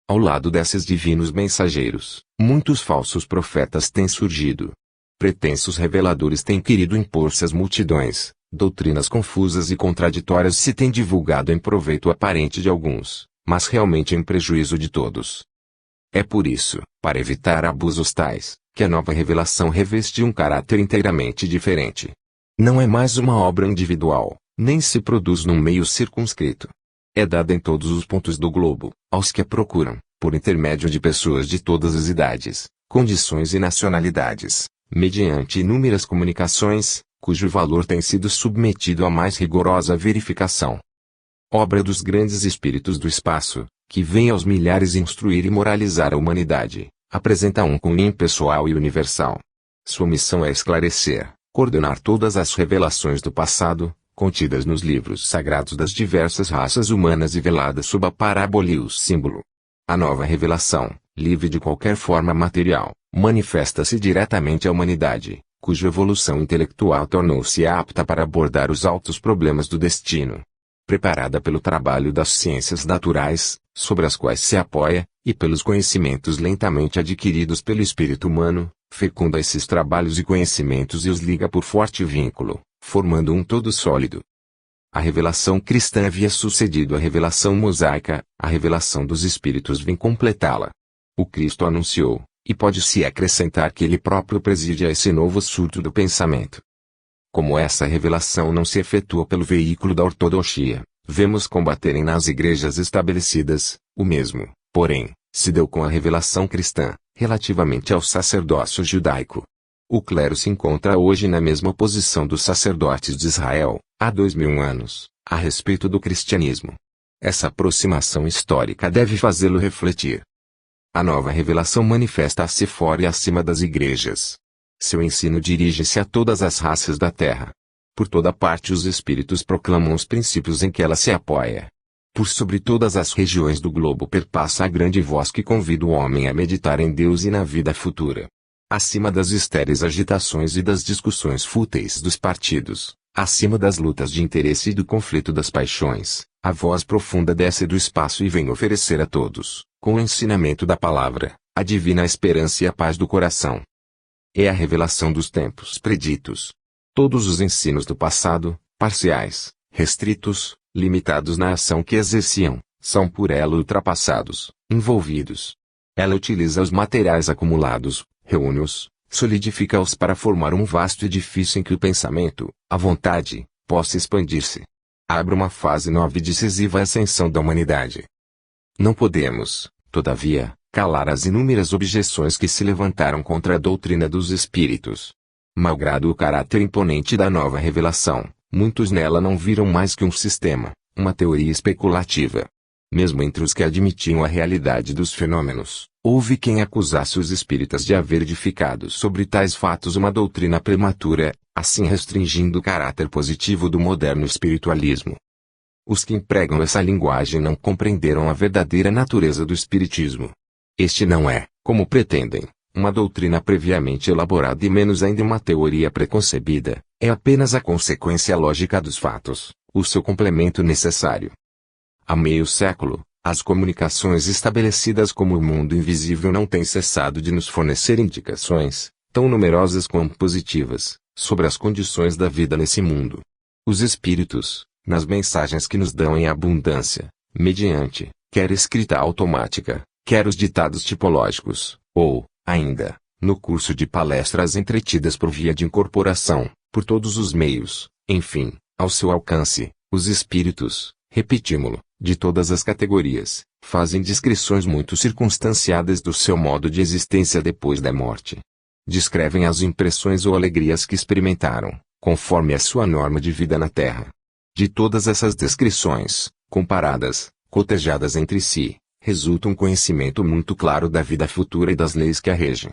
Ao lado desses divinos mensageiros, muitos falsos profetas têm surgido. Pretensos reveladores têm querido impor-se às multidões, doutrinas confusas e contraditórias se têm divulgado em proveito aparente de alguns, mas realmente em prejuízo de todos. É por isso, para evitar abusos tais, que a nova revelação reveste um caráter inteiramente diferente. Não é mais uma obra individual, nem se produz num meio circunscrito. É dada em todos os pontos do globo, aos que a procuram, por intermédio de pessoas de todas as idades, condições e nacionalidades, mediante inúmeras comunicações, cujo valor tem sido submetido à mais rigorosa verificação. Obra dos grandes espíritos do espaço, que vêm aos milhares instruir e moralizar a humanidade, apresenta um cunho impessoal e universal. Sua missão é esclarecer, coordenar todas as revelações do passado, contidas nos livros sagrados das diversas raças humanas e veladas sob a parábola e o símbolo. A nova revelação, livre de qualquer forma material, manifesta-se diretamente à humanidade, cuja evolução intelectual tornou-se apta para abordar os altos problemas do destino. Preparada pelo trabalho das ciências naturais, sobre as quais se apoia, e pelos conhecimentos lentamente adquiridos pelo espírito humano, fecunda esses trabalhos e conhecimentos e os liga por forte vínculo, formando um todo sólido. A revelação cristã havia sucedido à revelação mosaica, a revelação dos espíritos vem completá-la. O Cristo anunciou, e pode-se acrescentar que ele próprio preside a esse novo surto do pensamento. Como essa revelação não se efetua pelo veículo da ortodoxia, vemos combaterem nas igrejas estabelecidas, o mesmo, porém, se deu com a revelação cristã, relativamente ao sacerdócio judaico. O clero se encontra hoje na mesma posição dos sacerdotes de Israel, há 2000 anos, a respeito do cristianismo. Essa aproximação histórica deve fazê-lo refletir. A nova revelação manifesta-se fora e acima das igrejas. Seu ensino dirige-se a todas as raças da terra. Por toda parte os espíritos proclamam os princípios em que ela se apoia. Por sobre todas as regiões do globo perpassa a grande voz que convida o homem a meditar em Deus e na vida futura. Acima das estéreis agitações e das discussões fúteis dos partidos, acima das lutas de interesse e do conflito das paixões, a voz profunda desce do espaço e vem oferecer a todos, com o ensinamento da palavra, a divina esperança e a paz do coração. É a revelação dos tempos preditos. Todos os ensinos do passado, parciais, restritos, limitados na ação que exerciam, são por ela ultrapassados, envolvidos. Ela utiliza os materiais acumulados, reúne-os, solidifica-os para formar um vasto edifício em que o pensamento, a vontade, possa expandir-se. Abre uma fase nova e decisiva ascensão da humanidade. Não podemos, todavia, calar as inúmeras objeções que se levantaram contra a doutrina dos espíritos. Malgrado o caráter imponente da nova revelação, muitos nela não viram mais que um sistema, uma teoria especulativa. Mesmo entre os que admitiam a realidade dos fenômenos, houve quem acusasse os espíritas de haver edificado sobre tais fatos uma doutrina prematura, assim restringindo o caráter positivo do moderno espiritualismo. Os que empregam essa linguagem não compreenderam a verdadeira natureza do espiritismo. Este não é, como pretendem, uma doutrina previamente elaborada e menos ainda uma teoria preconcebida, é apenas a consequência lógica dos fatos, o seu complemento necessário. Há meio século, as comunicações estabelecidas como o mundo invisível não têm cessado de nos fornecer indicações, tão numerosas quanto positivas, sobre as condições da vida nesse mundo. Os espíritos, nas mensagens que nos dão em abundância, mediante, quer escrita automática, quer os ditados tipológicos, ou, ainda, no curso de palestras entretidas por via de incorporação, por todos os meios, enfim, ao seu alcance, os espíritos, repetimos-lo, de todas as categorias, fazem descrições muito circunstanciadas do seu modo de existência depois da morte. Descrevem as impressões ou alegrias que experimentaram, conforme a sua norma de vida na Terra. De todas essas descrições, comparadas, cotejadas entre si, resulta um conhecimento muito claro da vida futura e das leis que a regem.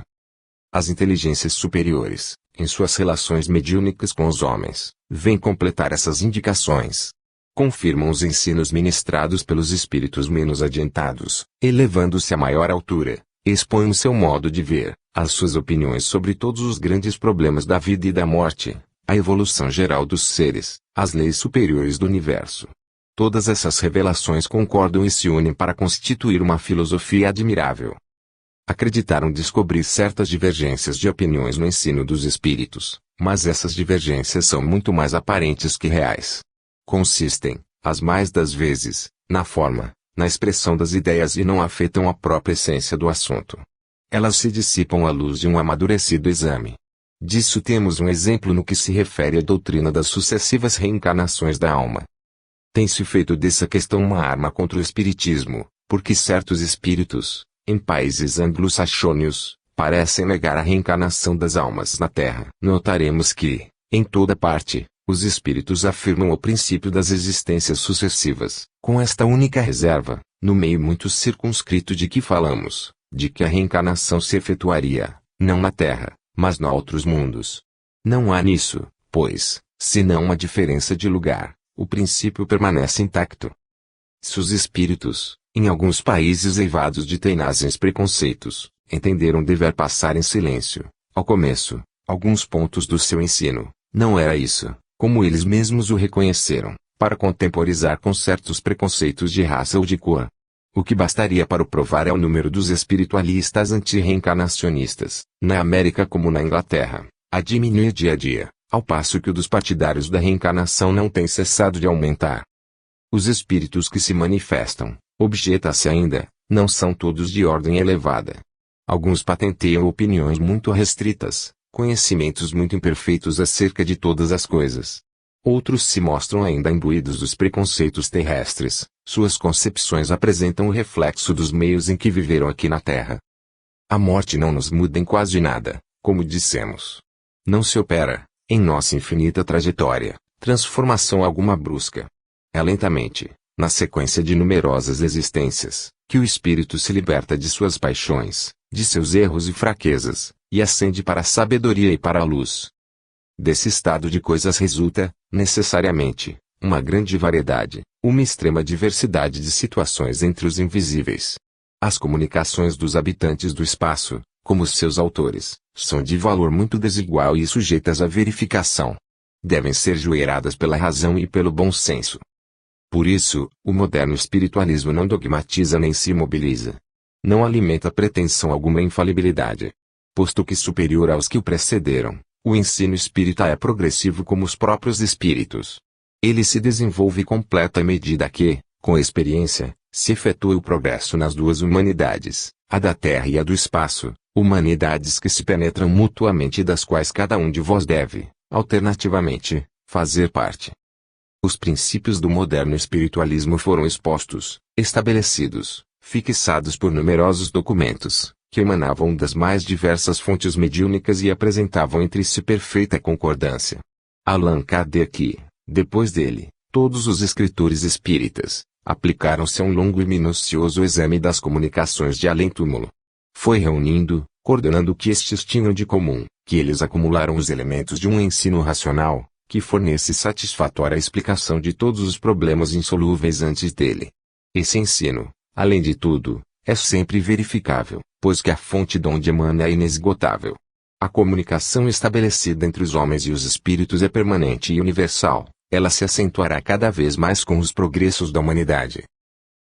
As inteligências superiores, em suas relações mediúnicas com os homens, vêm completar essas indicações. Confirmam os ensinos ministrados pelos espíritos menos adiantados, elevando-se a maior altura, expõem o seu modo de ver, as suas opiniões sobre todos os grandes problemas da vida e da morte, a evolução geral dos seres, as leis superiores do universo. Todas essas revelações concordam e se unem para constituir uma filosofia admirável. Acreditaram descobrir certas divergências de opiniões no ensino dos espíritos, mas essas divergências são muito mais aparentes que reais. Consistem, as mais das vezes, na forma, na expressão das ideias e não afetam a própria essência do assunto. Elas se dissipam à luz de um amadurecido exame. Disso temos um exemplo no que se refere à doutrina das sucessivas reencarnações da alma. Tem-se feito dessa questão uma arma contra o espiritismo, porque certos espíritos, em países anglo-saxônios, parecem negar a reencarnação das almas na Terra. Notaremos que, em toda parte, os espíritos afirmam o princípio das existências sucessivas, com esta única reserva, no meio muito circunscrito de que falamos, de que a reencarnação se efetuaria, não na Terra, mas nos outros mundos. Não há nisso, pois, senão uma diferença de lugar, o princípio permanece intacto. Se os espíritos, em alguns países eivados de tenazes preconceitos, entenderam dever passar em silêncio, ao começo, alguns pontos do seu ensino, não era isso, como eles mesmos o reconheceram, para contemporizar com certos preconceitos de raça ou de cor. O que bastaria para o provar é o número dos espiritualistas anti-reencarnacionistas, na América como na Inglaterra, a diminuir dia a dia, ao passo que o dos partidários da reencarnação não tem cessado de aumentar. Os espíritos que se manifestam, objeta-se ainda, não são todos de ordem elevada. Alguns patenteiam opiniões muito restritas, conhecimentos muito imperfeitos acerca de todas as coisas. Outros se mostram ainda imbuídos dos preconceitos terrestres, suas concepções apresentam o reflexo dos meios em que viveram aqui na Terra. A morte não nos muda em quase nada, como dissemos. Não se opera, em nossa infinita trajetória, transformação alguma brusca. É lentamente, na sequência de numerosas existências, que o espírito se liberta de suas paixões, de seus erros e fraquezas, e ascende para a sabedoria e para a luz. Desse estado de coisas resulta, necessariamente, uma grande variedade, uma extrema diversidade de situações entre os invisíveis. As comunicações dos habitantes do espaço, como seus autores, são de valor muito desigual e sujeitas à verificação. Devem ser joeiradas pela razão e pelo bom senso. Por isso, o moderno espiritualismo não dogmatiza nem se imobiliza. Não alimenta pretensão alguma infalibilidade. Posto que superior aos que o precederam, o ensino espírita é progressivo como os próprios espíritos. Ele se desenvolve e completa à medida que, com a experiência, se efetua o progresso nas duas humanidades, a da terra e a do espaço, humanidades que se penetram mutuamente e das quais cada um de vós deve, alternativamente, fazer parte. Os princípios do moderno espiritualismo foram expostos, estabelecidos, fixados por numerosos documentos, que emanavam das mais diversas fontes mediúnicas e apresentavam entre si perfeita concordância. Allan Kardec, depois dele, todos os escritores espíritas, aplicaram-se a um longo e minucioso exame das comunicações de além-túmulo. Foi reunindo, coordenando o que estes tinham de comum, que eles acumularam os elementos de um ensino racional, que fornece satisfatória explicação de todos os problemas insolúveis antes dele. Esse ensino, além de tudo, é sempre verificável, pois que a fonte de onde emana é inesgotável. A comunicação estabelecida entre os homens e os espíritos é permanente e universal, ela se acentuará cada vez mais com os progressos da humanidade.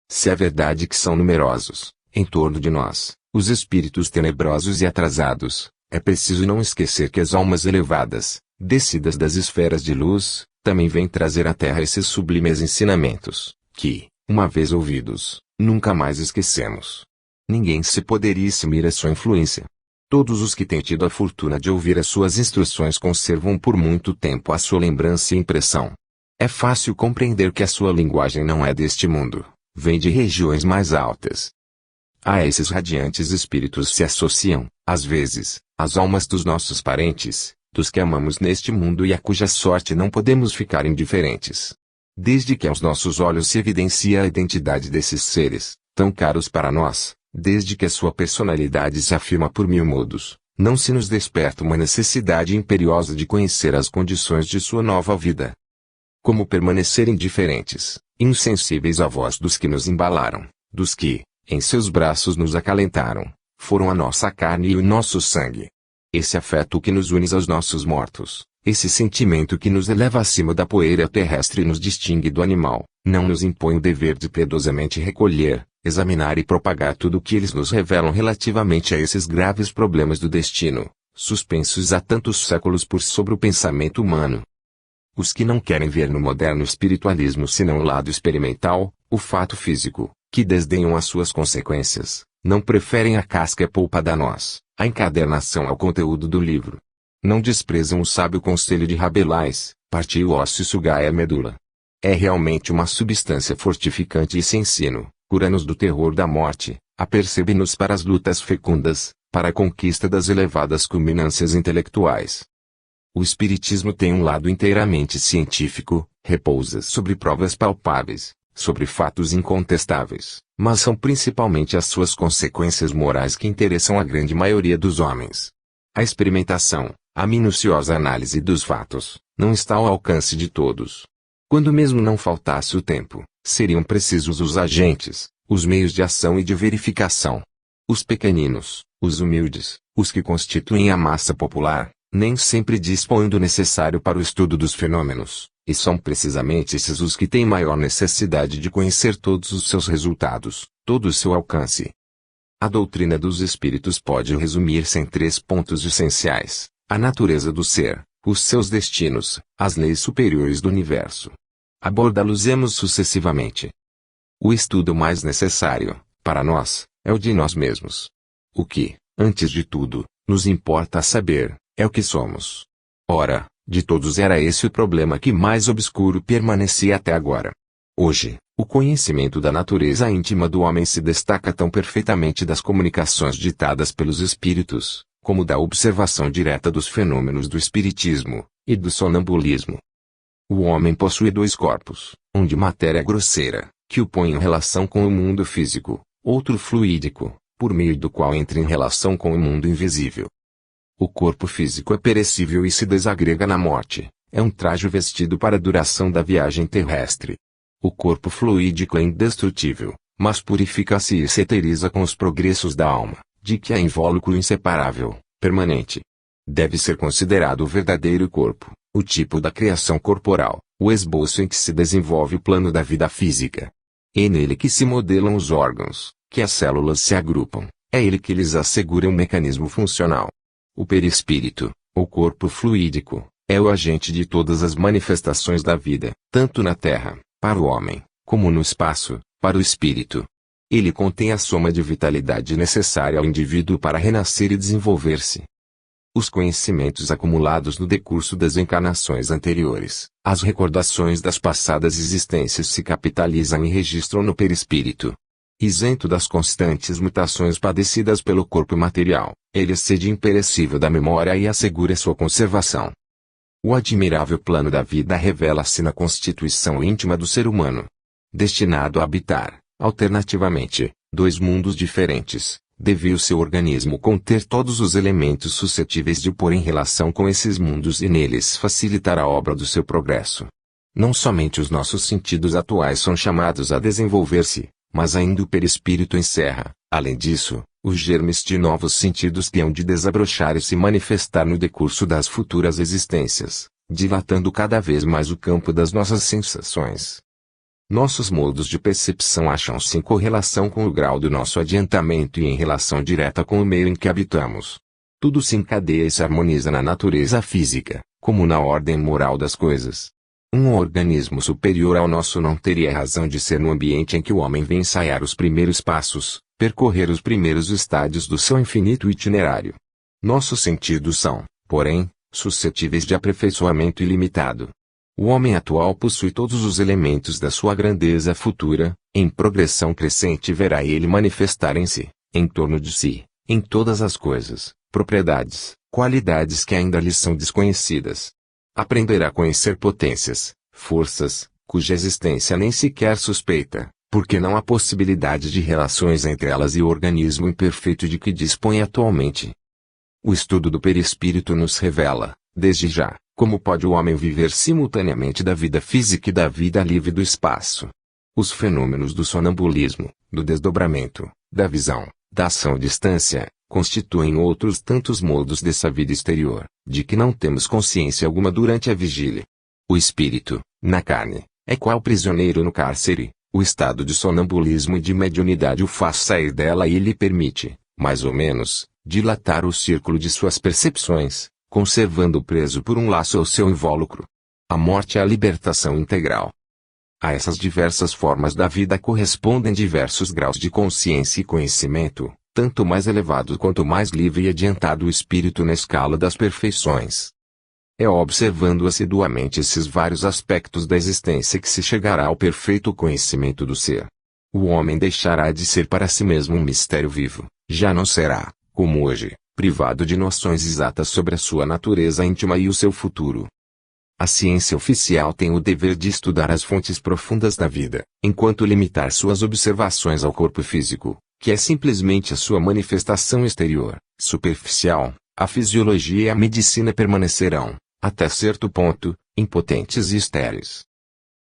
Se é verdade que são numerosos, em torno de nós, os espíritos tenebrosos e atrasados, é preciso não esquecer que as almas elevadas, descidas das esferas de luz, também vêm trazer à Terra esses sublimes ensinamentos, que, uma vez ouvidos, nunca mais esquecemos. Ninguém se poderia eximir a sua influência. Todos os que têm tido a fortuna de ouvir as suas instruções conservam por muito tempo a sua lembrança e impressão. É fácil compreender que a sua linguagem não é deste mundo, vem de regiões mais altas. A esses radiantes espíritos se associam, às vezes, as almas dos nossos parentes, dos que amamos neste mundo e a cuja sorte não podemos ficar indiferentes. Desde que aos nossos olhos se evidencia a identidade desses seres, tão caros para nós, desde que a sua personalidade se afirma por mil modos, não se nos desperta uma necessidade imperiosa de conhecer as condições de sua nova vida. Como permanecer indiferentes, insensíveis à voz dos que nos embalaram, dos que, em seus braços nos acalentaram, foram a nossa carne e o nosso sangue. Esse afeto que nos une aos nossos mortos, esse sentimento que nos eleva acima da poeira terrestre e nos distingue do animal, não nos impõe o dever de piedosamente recolher, examinar e propagar tudo o que eles nos revelam relativamente a esses graves problemas do destino, suspensos há tantos séculos por sobre o pensamento humano. Os que não querem ver no moderno espiritualismo senão o lado experimental, o fato físico, que desdenham as suas consequências, não preferem a casca polpa da noz, a encadernação ao conteúdo do livro. Não desprezam o sábio conselho de Rabelais, partir o osso e sugai a medula. É realmente uma substância fortificante e sem ensino, cura-nos do terror da morte, apercebe-nos para as lutas fecundas, para a conquista das elevadas culminâncias intelectuais. O Espiritismo tem um lado inteiramente científico, repousa sobre provas palpáveis, sobre fatos incontestáveis, mas são principalmente as suas consequências morais que interessam a grande maioria dos homens. A experimentação, a minuciosa análise dos fatos, não está ao alcance de todos. Quando mesmo não faltasse o tempo, seriam precisos os agentes, os meios de ação e de verificação. Os pequeninos, os humildes, os que constituem a massa popular, nem sempre dispõem do necessário para o estudo dos fenômenos, e são precisamente esses os que têm maior necessidade de conhecer todos os seus resultados, todo o seu alcance. A doutrina dos espíritos pode resumir-se em 3 pontos essenciais: a natureza do ser, os seus destinos, as leis superiores do universo. Abordá-los-emos sucessivamente. O estudo mais necessário, para nós, é o de nós mesmos. O que, antes de tudo, nos importa saber, é o que somos. Ora, de todos era esse o problema que mais obscuro permanecia até agora. Hoje, o conhecimento da natureza íntima do homem se destaca tão perfeitamente das comunicações ditadas pelos espíritos, como da observação direta dos fenômenos do espiritismo, e do sonambulismo. O homem possui 2 corpos, um de matéria grosseira, que o põe em relação com o mundo físico, outro fluídico, por meio do qual entra em relação com o mundo invisível. O corpo físico é perecível e se desagrega na morte, é um traje vestido para a duração da viagem terrestre. O corpo fluídico é indestrutível, mas purifica-se e se eteriza com os progressos da alma, de que é invólucro inseparável, permanente. Deve ser considerado o verdadeiro corpo, o tipo da criação corporal, o esboço em que se desenvolve o plano da vida física. É nele que se modelam os órgãos, que as células se agrupam, é ele que lhes assegura um mecanismo funcional. O perispírito, ou corpo fluídico, é o agente de todas as manifestações da vida, tanto na Terra, para o homem, como no espaço, para o espírito. Ele contém a soma de vitalidade necessária ao indivíduo para renascer e desenvolver-se. Os conhecimentos acumulados no decurso das encarnações anteriores, as recordações das passadas existências se capitalizam e registram no perispírito. Isento das constantes mutações padecidas pelo corpo material, ele excede imperecível da memória e assegura sua conservação. O admirável plano da vida revela-se na constituição íntima do ser humano. Destinado a habitar, alternativamente, 2 mundos diferentes, devia o seu organismo conter todos os elementos suscetíveis de o pôr em relação com esses mundos e neles facilitar a obra do seu progresso. Não somente os nossos sentidos atuais são chamados a desenvolver-se, mas ainda o perispírito encerra, além disso, os germes de novos sentidos que hão de desabrochar e se manifestar no decurso das futuras existências, dilatando cada vez mais o campo das nossas sensações. Nossos modos de percepção acham-se em correlação com o grau do nosso adiantamento e em relação direta com o meio em que habitamos. Tudo se encadeia e se harmoniza na natureza física, como na ordem moral das coisas. Um organismo superior ao nosso não teria razão de ser no ambiente em que o homem vem ensaiar os primeiros passos, percorrer os primeiros estádios do seu infinito itinerário. Nossos sentidos são, porém, suscetíveis de aperfeiçoamento ilimitado. O homem atual possui todos os elementos da sua grandeza futura, em progressão crescente verá ele manifestar em si, em torno de si, em todas as coisas, propriedades, qualidades que ainda lhe são desconhecidas. Aprenderá a conhecer potências, forças, cuja existência nem sequer suspeita, porque não há possibilidade de relações entre elas e o organismo imperfeito de que dispõe atualmente. O estudo do perispírito nos revela, desde já, como pode o homem viver simultaneamente da vida física e da vida livre do espaço. Os fenômenos do sonambulismo, do desdobramento, da visão, da ação-distância, constituem outros tantos modos dessa vida exterior, de que não temos consciência alguma durante a vigília. O espírito, na carne, é qual prisioneiro no cárcere. O estado de sonambulismo e de mediunidade o faz sair dela e lhe permite, mais ou menos, dilatar o círculo de suas percepções, conservando preso por um laço ao seu invólucro. A morte é a libertação integral. A essas diversas formas da vida correspondem diversos graus de consciência e conhecimento, tanto mais elevado quanto mais livre e adiantado o espírito na escala das perfeições. É observando assiduamente esses vários aspectos da existência que se chegará ao perfeito conhecimento do ser. O homem deixará de ser para si mesmo um mistério vivo, já não será, como hoje, privado de noções exatas sobre a sua natureza íntima e o seu futuro. A ciência oficial tem o dever de estudar as fontes profundas da vida, enquanto limitar suas observações ao corpo físico, que é simplesmente a sua manifestação exterior, superficial. A fisiologia e a medicina permanecerão, até certo ponto, impotentes e estéreis.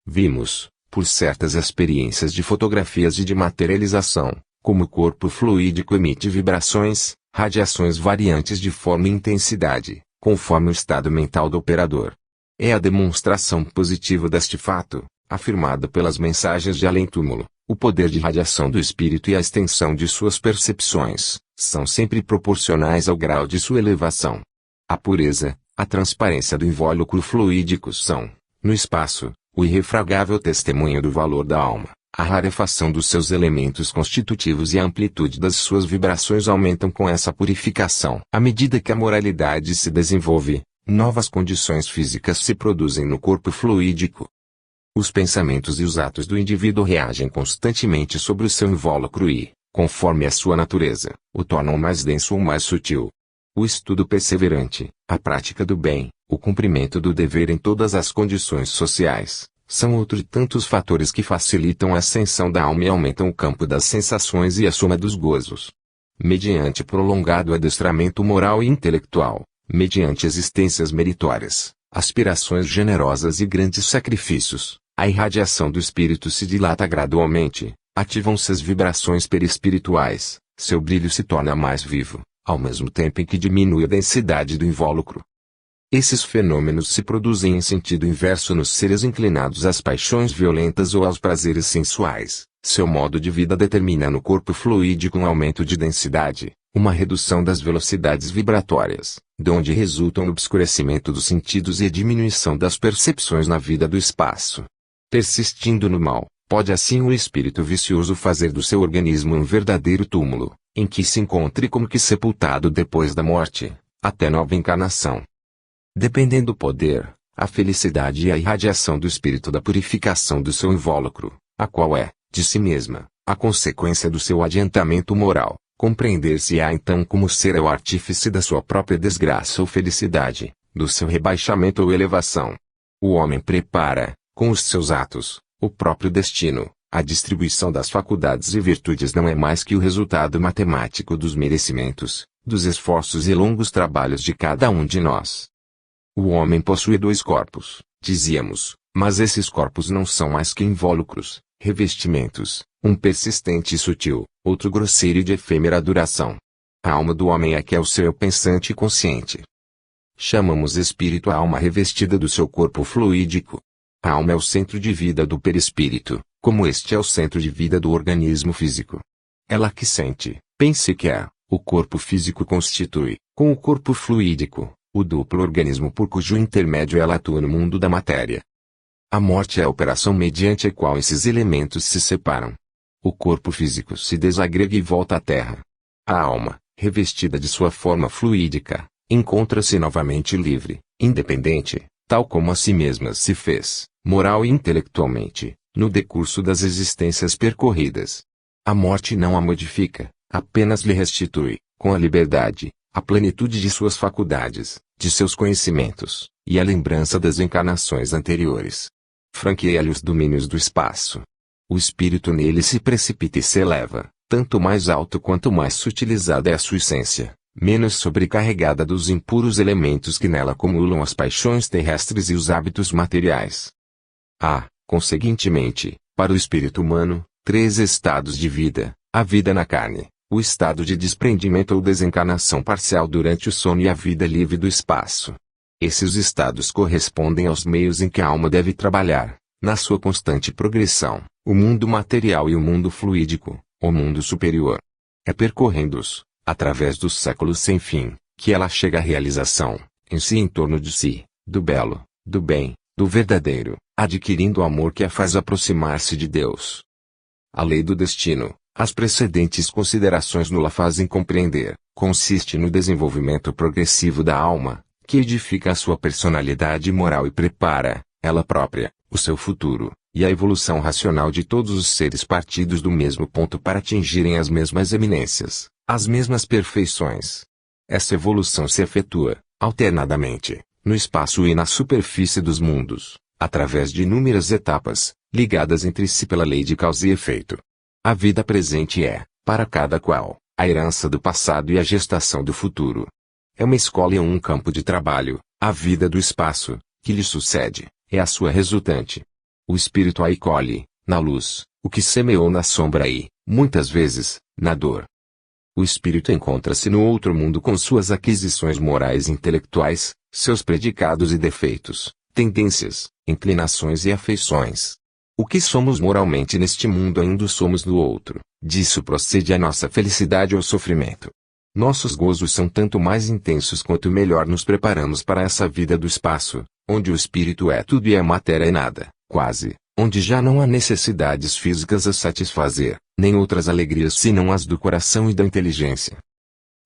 Vimos, por certas experiências de fotografias e de materialização, como o corpo fluídico emite vibrações, radiações variantes de forma e intensidade, conforme o estado mental do operador. É a demonstração positiva deste fato, afirmada pelas mensagens de além-túmulo, o poder de radiação do espírito e a extensão de suas percepções, são sempre proporcionais ao grau de sua elevação. A pureza, a transparência do invólucro fluídico são, no espaço, o irrefragável testemunho do valor da alma. A rarefação dos seus elementos constitutivos e a amplitude das suas vibrações aumentam com essa purificação. À medida que a moralidade se desenvolve, novas condições físicas se produzem no corpo fluídico. Os pensamentos e os atos do indivíduo reagem constantemente sobre o seu invólucro e, conforme a sua natureza, o tornam mais denso ou mais sutil. O estudo perseverante, a prática do bem, o cumprimento do dever em todas as condições sociais, são outros tantos fatores que facilitam a ascensão da alma e aumentam o campo das sensações e a soma dos gozos. Mediante prolongado adestramento moral e intelectual, mediante existências meritórias, aspirações generosas e grandes sacrifícios, a irradiação do espírito se dilata gradualmente, ativam-se as vibrações perispirituais, seu brilho se torna mais vivo, ao mesmo tempo em que diminui a densidade do invólucro. Esses fenômenos se produzem em sentido inverso nos seres inclinados às paixões violentas ou aos prazeres sensuais. Seu modo de vida determina no corpo fluídico um aumento de densidade, uma redução das velocidades vibratórias, de onde resultam o obscurecimento dos sentidos e a diminuição das percepções na vida do espaço. Persistindo no mal, pode assim o espírito vicioso fazer do seu organismo um verdadeiro túmulo, em que se encontre como que sepultado depois da morte, até nova encarnação. Dependendo do poder, a felicidade e a irradiação do espírito da purificação do seu invólucro, a qual é, de si mesma, a consequência do seu adiantamento moral, compreender-se-á então como ser é o artífice da sua própria desgraça ou felicidade, do seu rebaixamento ou elevação. O homem prepara, com os seus atos, o próprio destino. A distribuição das faculdades e virtudes não é mais que o resultado matemático dos merecimentos, dos esforços e longos trabalhos de cada um de nós. O homem possui 2 corpos, dizíamos, mas esses corpos não são mais que invólucros, revestimentos, um persistente e sutil, outro grosseiro e de efêmera duração. A alma do homem é que é o seu eu pensante e consciente. chamamos espírito a alma revestida do seu corpo fluídico. A alma é o centro de vida do perispírito, como este é o centro de vida do organismo físico. Ela que sente, pensa e quer, o corpo físico constitui, com o corpo fluídico, o duplo organismo por cujo intermédio ela atua no mundo da matéria. A morte é a operação mediante a qual esses elementos se separam. O corpo físico se desagrega e volta à terra. A alma, revestida de sua forma fluídica, encontra-se novamente livre, independente, tal como a si mesma se fez, moral e intelectualmente, no decurso das existências percorridas. A morte não a modifica, apenas lhe restitui, com a liberdade, a plenitude de suas faculdades, de seus conhecimentos, e a lembrança das encarnações anteriores. Franqueia-lhe os domínios do espaço. O espírito nele se precipita e se eleva, tanto mais alto quanto mais sutilizada é a sua essência, menos sobrecarregada dos impuros elementos que nela acumulam as paixões terrestres e os hábitos materiais. Há, conseguintemente, para o espírito humano, 3 estados de vida: a vida na carne, o estado de desprendimento ou desencarnação parcial durante o sono e a vida livre do espaço. Esses estados correspondem aos meios em que a alma deve trabalhar, na sua constante progressão, o mundo material e o mundo fluídico, o mundo superior. É percorrendo-os, através dos séculos sem fim, que ela chega à realização, em si e em torno de si, do belo, do bem, do verdadeiro, adquirindo o amor que a faz aproximar-se de Deus. A lei do destino, as precedentes considerações nula fazem compreender, consiste no desenvolvimento progressivo da alma, que edifica a sua personalidade moral e prepara, ela própria, o seu futuro, e a evolução racional de todos os seres partidos do mesmo ponto para atingirem as mesmas eminências, as mesmas perfeições. Essa evolução se efetua, alternadamente, no espaço e na superfície dos mundos, através de inúmeras etapas, ligadas entre si pela lei de causa e efeito. A vida presente é, para cada qual, a herança do passado e a gestação do futuro. É uma escola e um campo de trabalho. A vida do espaço, que lhe sucede, é a sua resultante. O espírito aí colhe, na luz, o que semeou na sombra e, muitas vezes, na dor. O espírito encontra-se no outro mundo com suas aquisições morais e intelectuais, seus predicados e defeitos, tendências, inclinações e afeições. O que somos moralmente neste mundo ainda o somos no outro. Disso procede a nossa felicidade ou sofrimento. Nossos gozos são tanto mais intensos quanto melhor nos preparamos para essa vida do espaço, onde o espírito é tudo e a matéria é nada, quase, onde já não há necessidades físicas a satisfazer, nem outras alegrias senão as do coração e da inteligência.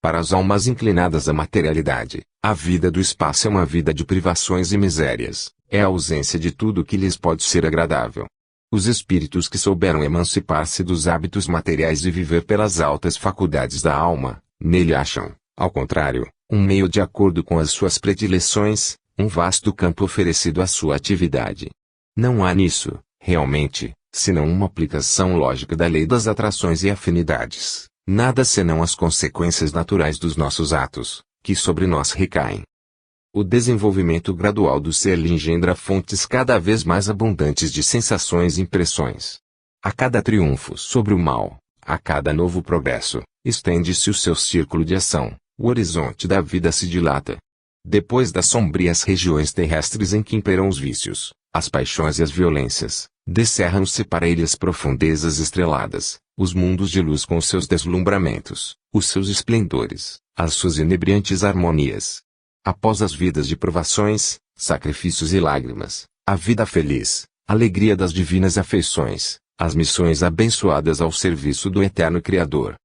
Para as almas inclinadas à materialidade, a vida do espaço é uma vida de privações e misérias, é a ausência de tudo que lhes pode ser agradável. Os espíritos que souberam emancipar-se dos hábitos materiais e viver pelas altas faculdades da alma, nele acham, ao contrário, um meio de acordo com as suas predileções, um vasto campo oferecido à sua atividade. Não há nisso, realmente, senão uma aplicação lógica da lei das atrações e afinidades, nada senão as consequências naturais dos nossos atos, que sobre nós recaem. O desenvolvimento gradual do ser lhe engendra fontes cada vez mais abundantes de sensações e impressões. A cada triunfo sobre o mal, a cada novo progresso, estende-se o seu círculo de ação, o horizonte da vida se dilata. Depois das sombrias regiões terrestres em que imperam os vícios, as paixões e as violências, descerram-se para ele as profundezas estreladas, os mundos de luz com os seus deslumbramentos, os seus esplendores, as suas inebriantes harmonias. Após as vidas de provações, sacrifícios e lágrimas, a vida feliz, alegria das divinas afeições, as missões abençoadas ao serviço do eterno Criador.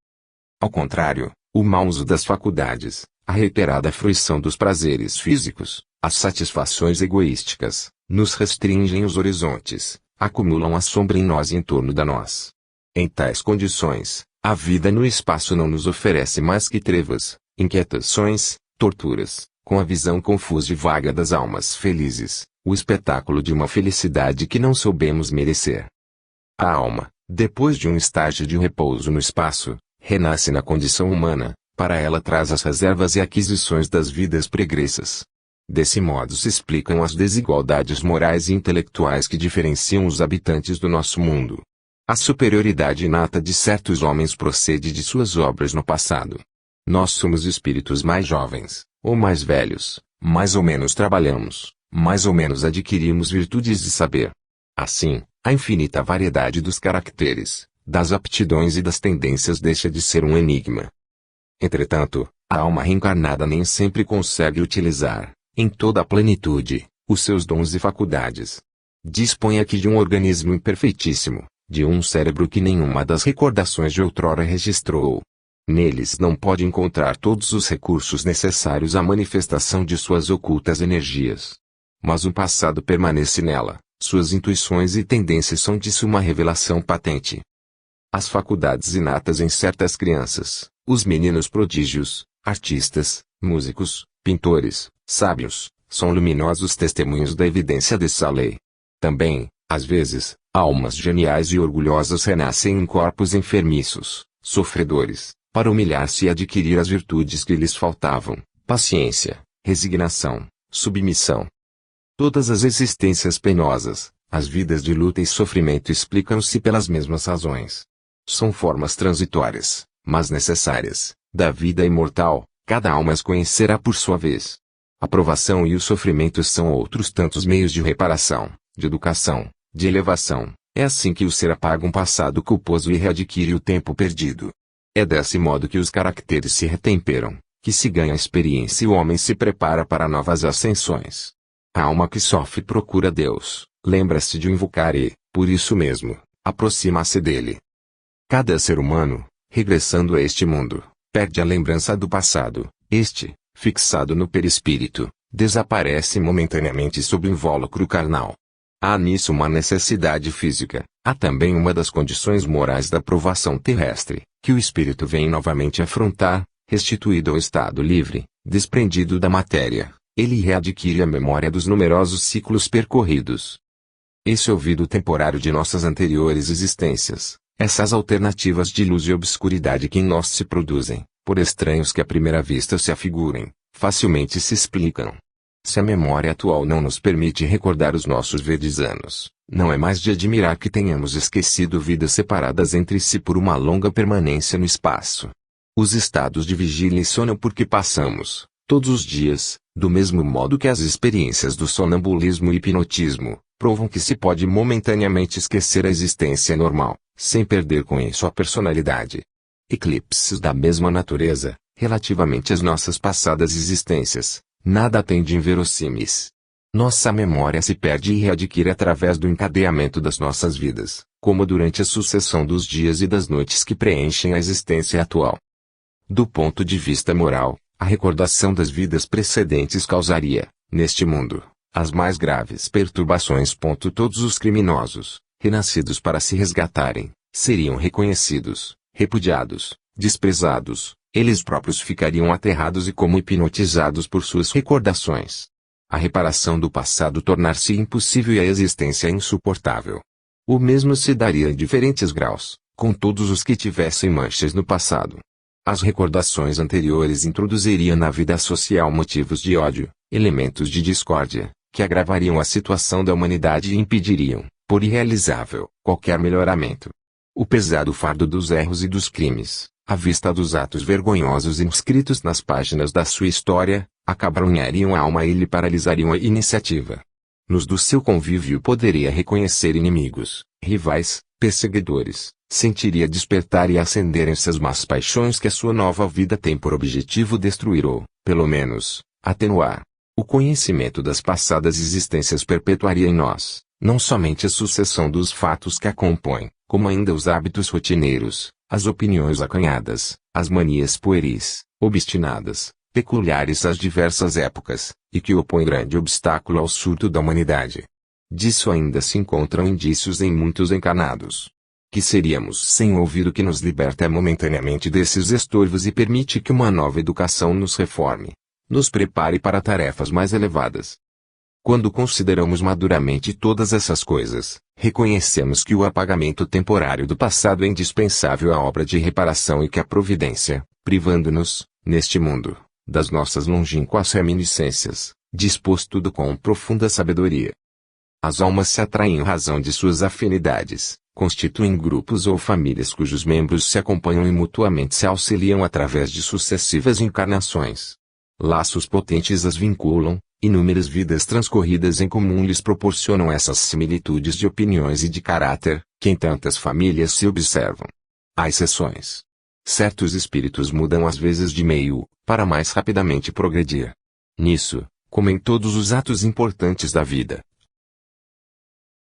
Ao contrário, o mau uso das faculdades, a reiterada fruição dos prazeres físicos, as satisfações egoísticas, nos restringem os horizontes, acumulam a sombra em nós e em torno da nós. Em tais condições, a vida no espaço não nos oferece mais que trevas, inquietações, torturas, com a visão confusa e vaga das almas felizes, o espetáculo de uma felicidade que não soubemos merecer. A alma, depois de um estágio de repouso no espaço, renasce na condição humana, para ela traz as reservas e aquisições das vidas pregressas. Desse modo se explicam as desigualdades morais e intelectuais que diferenciam os habitantes do nosso mundo. A superioridade inata de certos homens procede de suas obras no passado. Nós somos espíritos mais jovens, ou mais velhos, mais ou menos trabalhamos, mais ou menos adquirimos virtudes de saber. Assim, a infinita variedade dos caracteres, das aptidões e das tendências deixa de ser um enigma. Entretanto, a alma reencarnada nem sempre consegue utilizar, em toda a plenitude, os seus dons e faculdades. Dispõe aqui de um organismo imperfeitíssimo, de um cérebro que nenhuma das recordações de outrora registrou. Neles não pode encontrar todos os recursos necessários à manifestação de suas ocultas energias. Mas o passado permanece nela, suas intuições e tendências são de suma revelação patente. As faculdades inatas em certas crianças, os meninos prodígios, artistas, músicos, pintores, sábios, são luminosos testemunhos da evidência dessa lei. Também, às vezes, almas geniais e orgulhosas renascem em corpos enfermiços, sofredores, para humilhar-se e adquirir as virtudes que lhes faltavam: paciência, resignação, submissão. Todas as existências penosas, as vidas de luta e sofrimento explicam-se pelas mesmas razões. São formas transitórias, mas necessárias, da vida imortal, cada alma as conhecerá por sua vez. A provação e o sofrimento são outros tantos meios de reparação, de educação, de elevação. É assim que o ser apaga um passado culposo e readquire o tempo perdido. É desse modo que os caracteres se retemperam, que se ganha experiência e o homem se prepara para novas ascensões. A alma que sofre procura Deus, lembra-se de o invocar e, por isso mesmo, aproxima-se dele. Cada ser humano, regressando a este mundo, perde a lembrança do passado. Este, fixado no perispírito, desaparece momentaneamente sob o invólucro carnal. Há nisso uma necessidade física, há também uma das condições morais da provação terrestre, que o espírito vem novamente afrontar, restituído ao estado livre, desprendido da matéria, ele readquire a memória dos numerosos ciclos percorridos. Esse ouvido temporário de nossas anteriores existências, essas alternativas de luz e obscuridade que em nós se produzem, por estranhos que à primeira vista se afigurem, facilmente se explicam. Se a memória atual não nos permite recordar os nossos verdes anos, não é mais de admirar que tenhamos esquecido vidas separadas entre si por uma longa permanência no espaço. Os estados de vigília e sono por que passamos, todos os dias, do mesmo modo que as experiências do sonambulismo e hipnotismo, provam que se pode momentaneamente esquecer a existência normal, sem perder com isso a personalidade. Eclipses da mesma natureza, relativamente às nossas passadas existências, nada tem de inverossímeis. Nossa memória se perde e readquire através do encadeamento das nossas vidas, como durante a sucessão dos dias e das noites que preenchem a existência atual. Do ponto de vista moral, a recordação das vidas precedentes causaria, neste mundo, as mais graves perturbações. Todos os criminosos, renascidos para se resgatarem, seriam reconhecidos, repudiados, desprezados, eles próprios ficariam aterrados e como hipnotizados por suas recordações. A reparação do passado tornar-se impossível e a existência insuportável. O mesmo se daria em diferentes graus, com todos os que tivessem manchas no passado. As recordações anteriores introduziriam na vida social motivos de ódio, elementos de discórdia, que agravariam a situação da humanidade e impediriam, por irrealizável, qualquer melhoramento. O pesado fardo dos erros e dos crimes, à vista dos atos vergonhosos inscritos nas páginas da sua história, acabrunhariam a alma e lhe paralisariam a iniciativa. Nos do seu convívio poderia reconhecer inimigos, rivais, perseguidores, sentiria despertar e acender em suas más paixões que a sua nova vida tem por objetivo destruir ou, pelo menos, atenuar. O conhecimento das passadas existências perpetuaria em nós, não somente a sucessão dos fatos que a compõem, como ainda os hábitos rotineiros, as opiniões acanhadas, as manias pueris, obstinadas, peculiares às diversas épocas, e que opõem grande obstáculo ao surto da humanidade. Disso ainda se encontram indícios em muitos encarnados. Que seríamos sem o ouvido que nos liberta momentaneamente desses estorvos e permite que uma nova educação nos reforme, nos prepare para tarefas mais elevadas. Quando consideramos maduramente todas essas coisas, reconhecemos que o apagamento temporário do passado é indispensável à obra de reparação e que a providência, privando-nos, neste mundo, das nossas longínquas reminiscências, dispôs tudo com profunda sabedoria. As almas se atraem em razão de suas afinidades, constituem grupos ou famílias cujos membros se acompanham e mutuamente se auxiliam através de sucessivas encarnações. Laços potentes as vinculam, inúmeras vidas transcorridas em comum lhes proporcionam essas similitudes de opiniões e de caráter, que em tantas famílias se observam. Há exceções. Certos espíritos mudam às vezes de meio, para mais rapidamente progredir. Nisso, como em todos os atos importantes da vida,